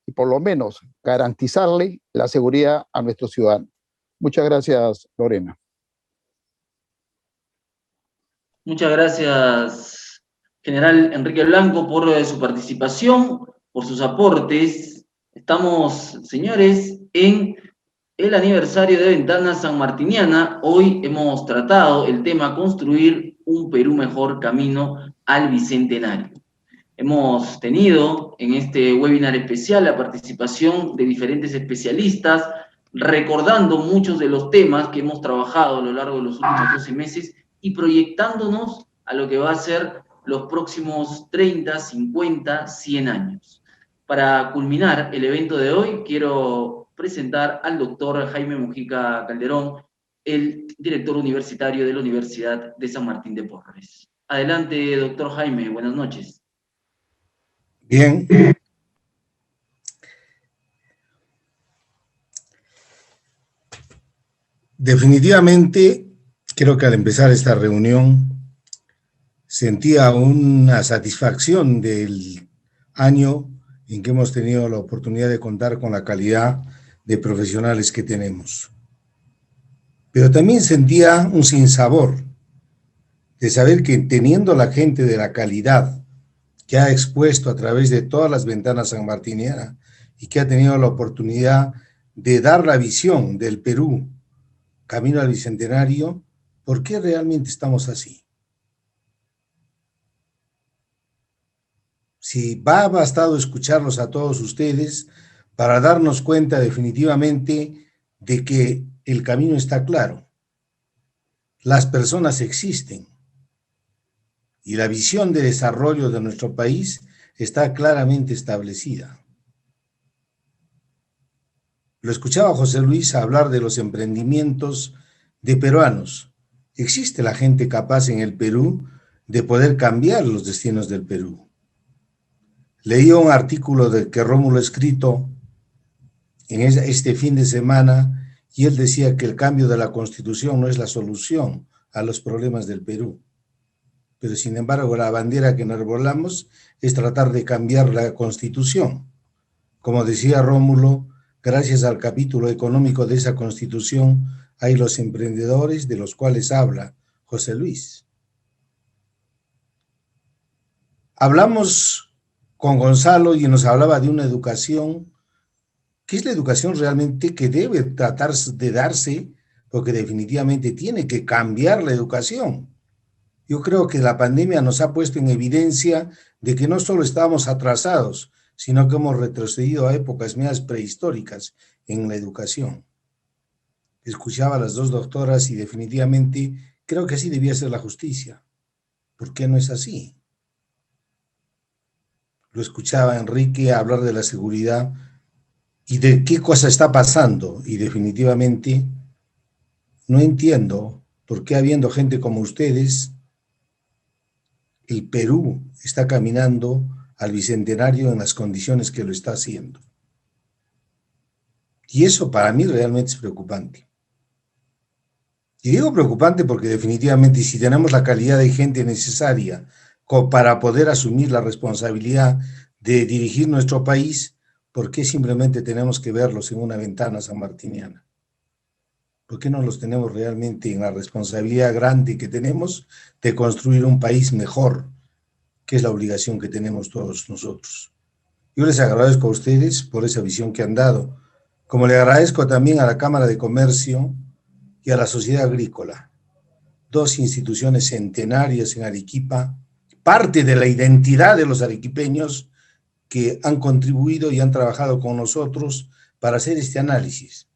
y por lo menos garantizarle la seguridad a nuestros ciudadanos. Muchas gracias, Lorena. Muchas gracias, general Enrique Blanco, por su participación, por sus aportes. Estamos, señores, en el aniversario de Ventanas Sanmartiniana. Hoy hemos tratado el tema construir un Perú mejor camino al Bicentenario. Hemos tenido en este webinar especial la participación de diferentes especialistas, recordando muchos de los temas que hemos trabajado a lo largo de los últimos 12 meses y proyectándonos a lo que va a ser los próximos 30, 50, 100 años. Para culminar el evento de hoy, quiero presentar al doctor Jaime Mujica Calderón, el director universitario de la Universidad de San Martín de Porres. Adelante, doctor Jaime, buenas noches. Bien. Definitivamente, creo que al empezar esta reunión sentía una satisfacción del año en que hemos tenido la oportunidad de contar con la calidad de profesionales que tenemos. Pero también sentía un sinsabor de saber que teniendo la gente de la calidad que ha expuesto a través de todas las ventanas sanmartinianas y que ha tenido la oportunidad de dar la visión del Perú camino al Bicentenario, ¿por qué realmente estamos así? Si ha bastado escucharlos a todos ustedes para darnos cuenta definitivamente de que el camino está claro. Las personas existen y la visión de desarrollo de nuestro país está claramente establecida. Lo escuchaba José Luis hablar de los emprendimientos de peruanos. Existe la gente capaz en el Perú de poder cambiar los destinos del Perú. Leí un artículo que Rómulo ha escrito en este fin de semana y él decía que el cambio de la Constitución no es la solución a los problemas del Perú. Pero sin embargo la bandera que enarbolamos es tratar de cambiar la Constitución. Como decía Rómulo, gracias al capítulo económico de esa Constitución hay los emprendedores de los cuales habla José Luis. Hablamos con Gonzalo y nos hablaba de una educación, que es la educación realmente que debe tratar de darse, porque definitivamente tiene que cambiar la educación. Yo creo que la pandemia nos ha puesto en evidencia de que no solo estábamos atrasados, sino que hemos retrocedido a épocas más prehistóricas en la educación. Escuchaba a las dos doctoras y definitivamente creo que así debía ser la justicia. ¿Por qué no es así? Lo escuchaba Enrique hablar de la seguridad y de qué cosa está pasando y definitivamente no entiendo por qué habiendo gente como ustedes, el Perú está caminando al Bicentenario en las condiciones que lo está haciendo. Y eso para mí realmente es preocupante. Y digo preocupante porque definitivamente si tenemos la calidad de gente necesaria para poder asumir la responsabilidad de dirigir nuestro país, ¿por qué simplemente tenemos que verlos en una ventana sanmartiniana? ¿Por qué no los tenemos realmente en la responsabilidad grande que tenemos de construir un país mejor, que es la obligación que tenemos todos nosotros? Yo les agradezco a ustedes por esa visión que han dado, como le agradezco también a la Cámara de Comercio y a la Sociedad Agrícola, dos instituciones centenarias en Arequipa, parte de la identidad de los arequipeños que han contribuido y han trabajado con nosotros para hacer este análisis,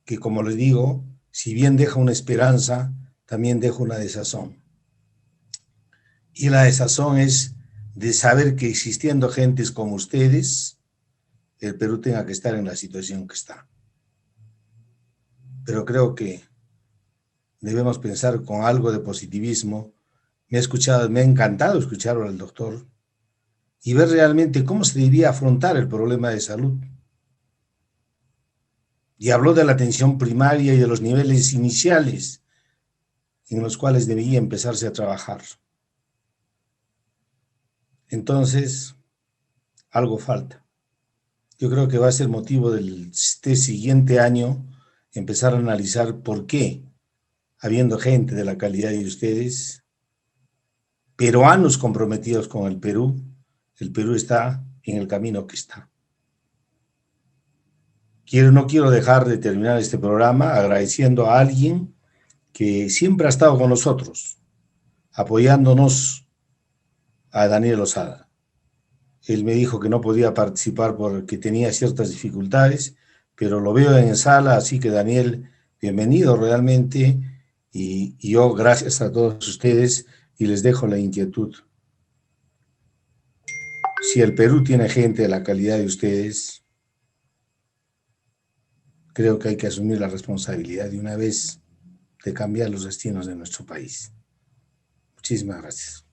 que como les digo, si bien deja una esperanza, también deja una desazón. Y la desazón es de saber que existiendo gentes como ustedes, el Perú tenga que estar en la situación que está. Pero creo que debemos pensar con algo de positivismo. Me ha encantado escucharlo al doctor y ver realmente cómo se debía afrontar el problema de salud. Y habló de la atención primaria y de los niveles iniciales en los cuales debía empezarse a trabajar. Entonces, algo falta. Yo creo que va a ser motivo de este siguiente año empezar a analizar por qué, habiendo gente de la calidad de ustedes, peruanos comprometidos con el Perú está en el camino que está. no quiero dejar de terminar este programa agradeciendo a alguien que siempre ha estado con nosotros, apoyándonos, a Daniel Lozada. Él me dijo que no podía participar porque tenía ciertas dificultades, pero lo veo en sala, así que Daniel, bienvenido realmente, y yo gracias a todos ustedes y les dejo la inquietud. Si el Perú tiene gente de la calidad de ustedes, creo que hay que asumir la responsabilidad de una vez de cambiar los destinos de nuestro país. Muchísimas gracias.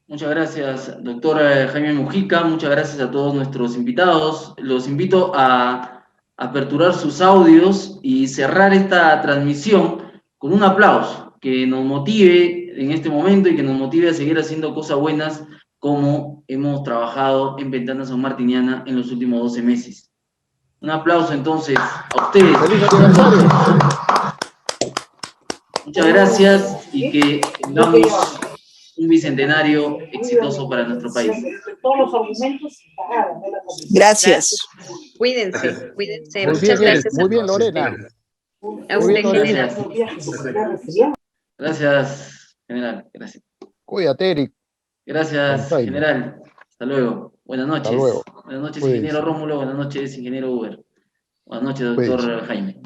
Muchas gracias, doctor Jaime Mujica. Muchas gracias a todos nuestros invitados. Los invito a aperturar sus audios y cerrar esta transmisión con un aplauso que nos motive en este momento y que nos motive a seguir haciendo cosas buenas como hemos trabajado en Ventana Sanmartiniana en los últimos 12 meses. Un aplauso entonces a ustedes. ¡Feliz aniversario! Muchas gracias y que tengamos un bicentenario exitoso para nuestro país. Gracias. Cuídense, cuídense. Muy Muchas bien, gracias. muy bien, Lorena. A Muy usted, bien, general. Gracias, general. Gracias. Cuídate, Eric. Gracias, Jaime. general. Hasta luego. Buenas noches. Hasta luego. Buenas noches, Cuídense. ingeniero Rómulo. Buenas noches, ingeniero Uber. Buenas noches, Cuídense. doctor Jaime.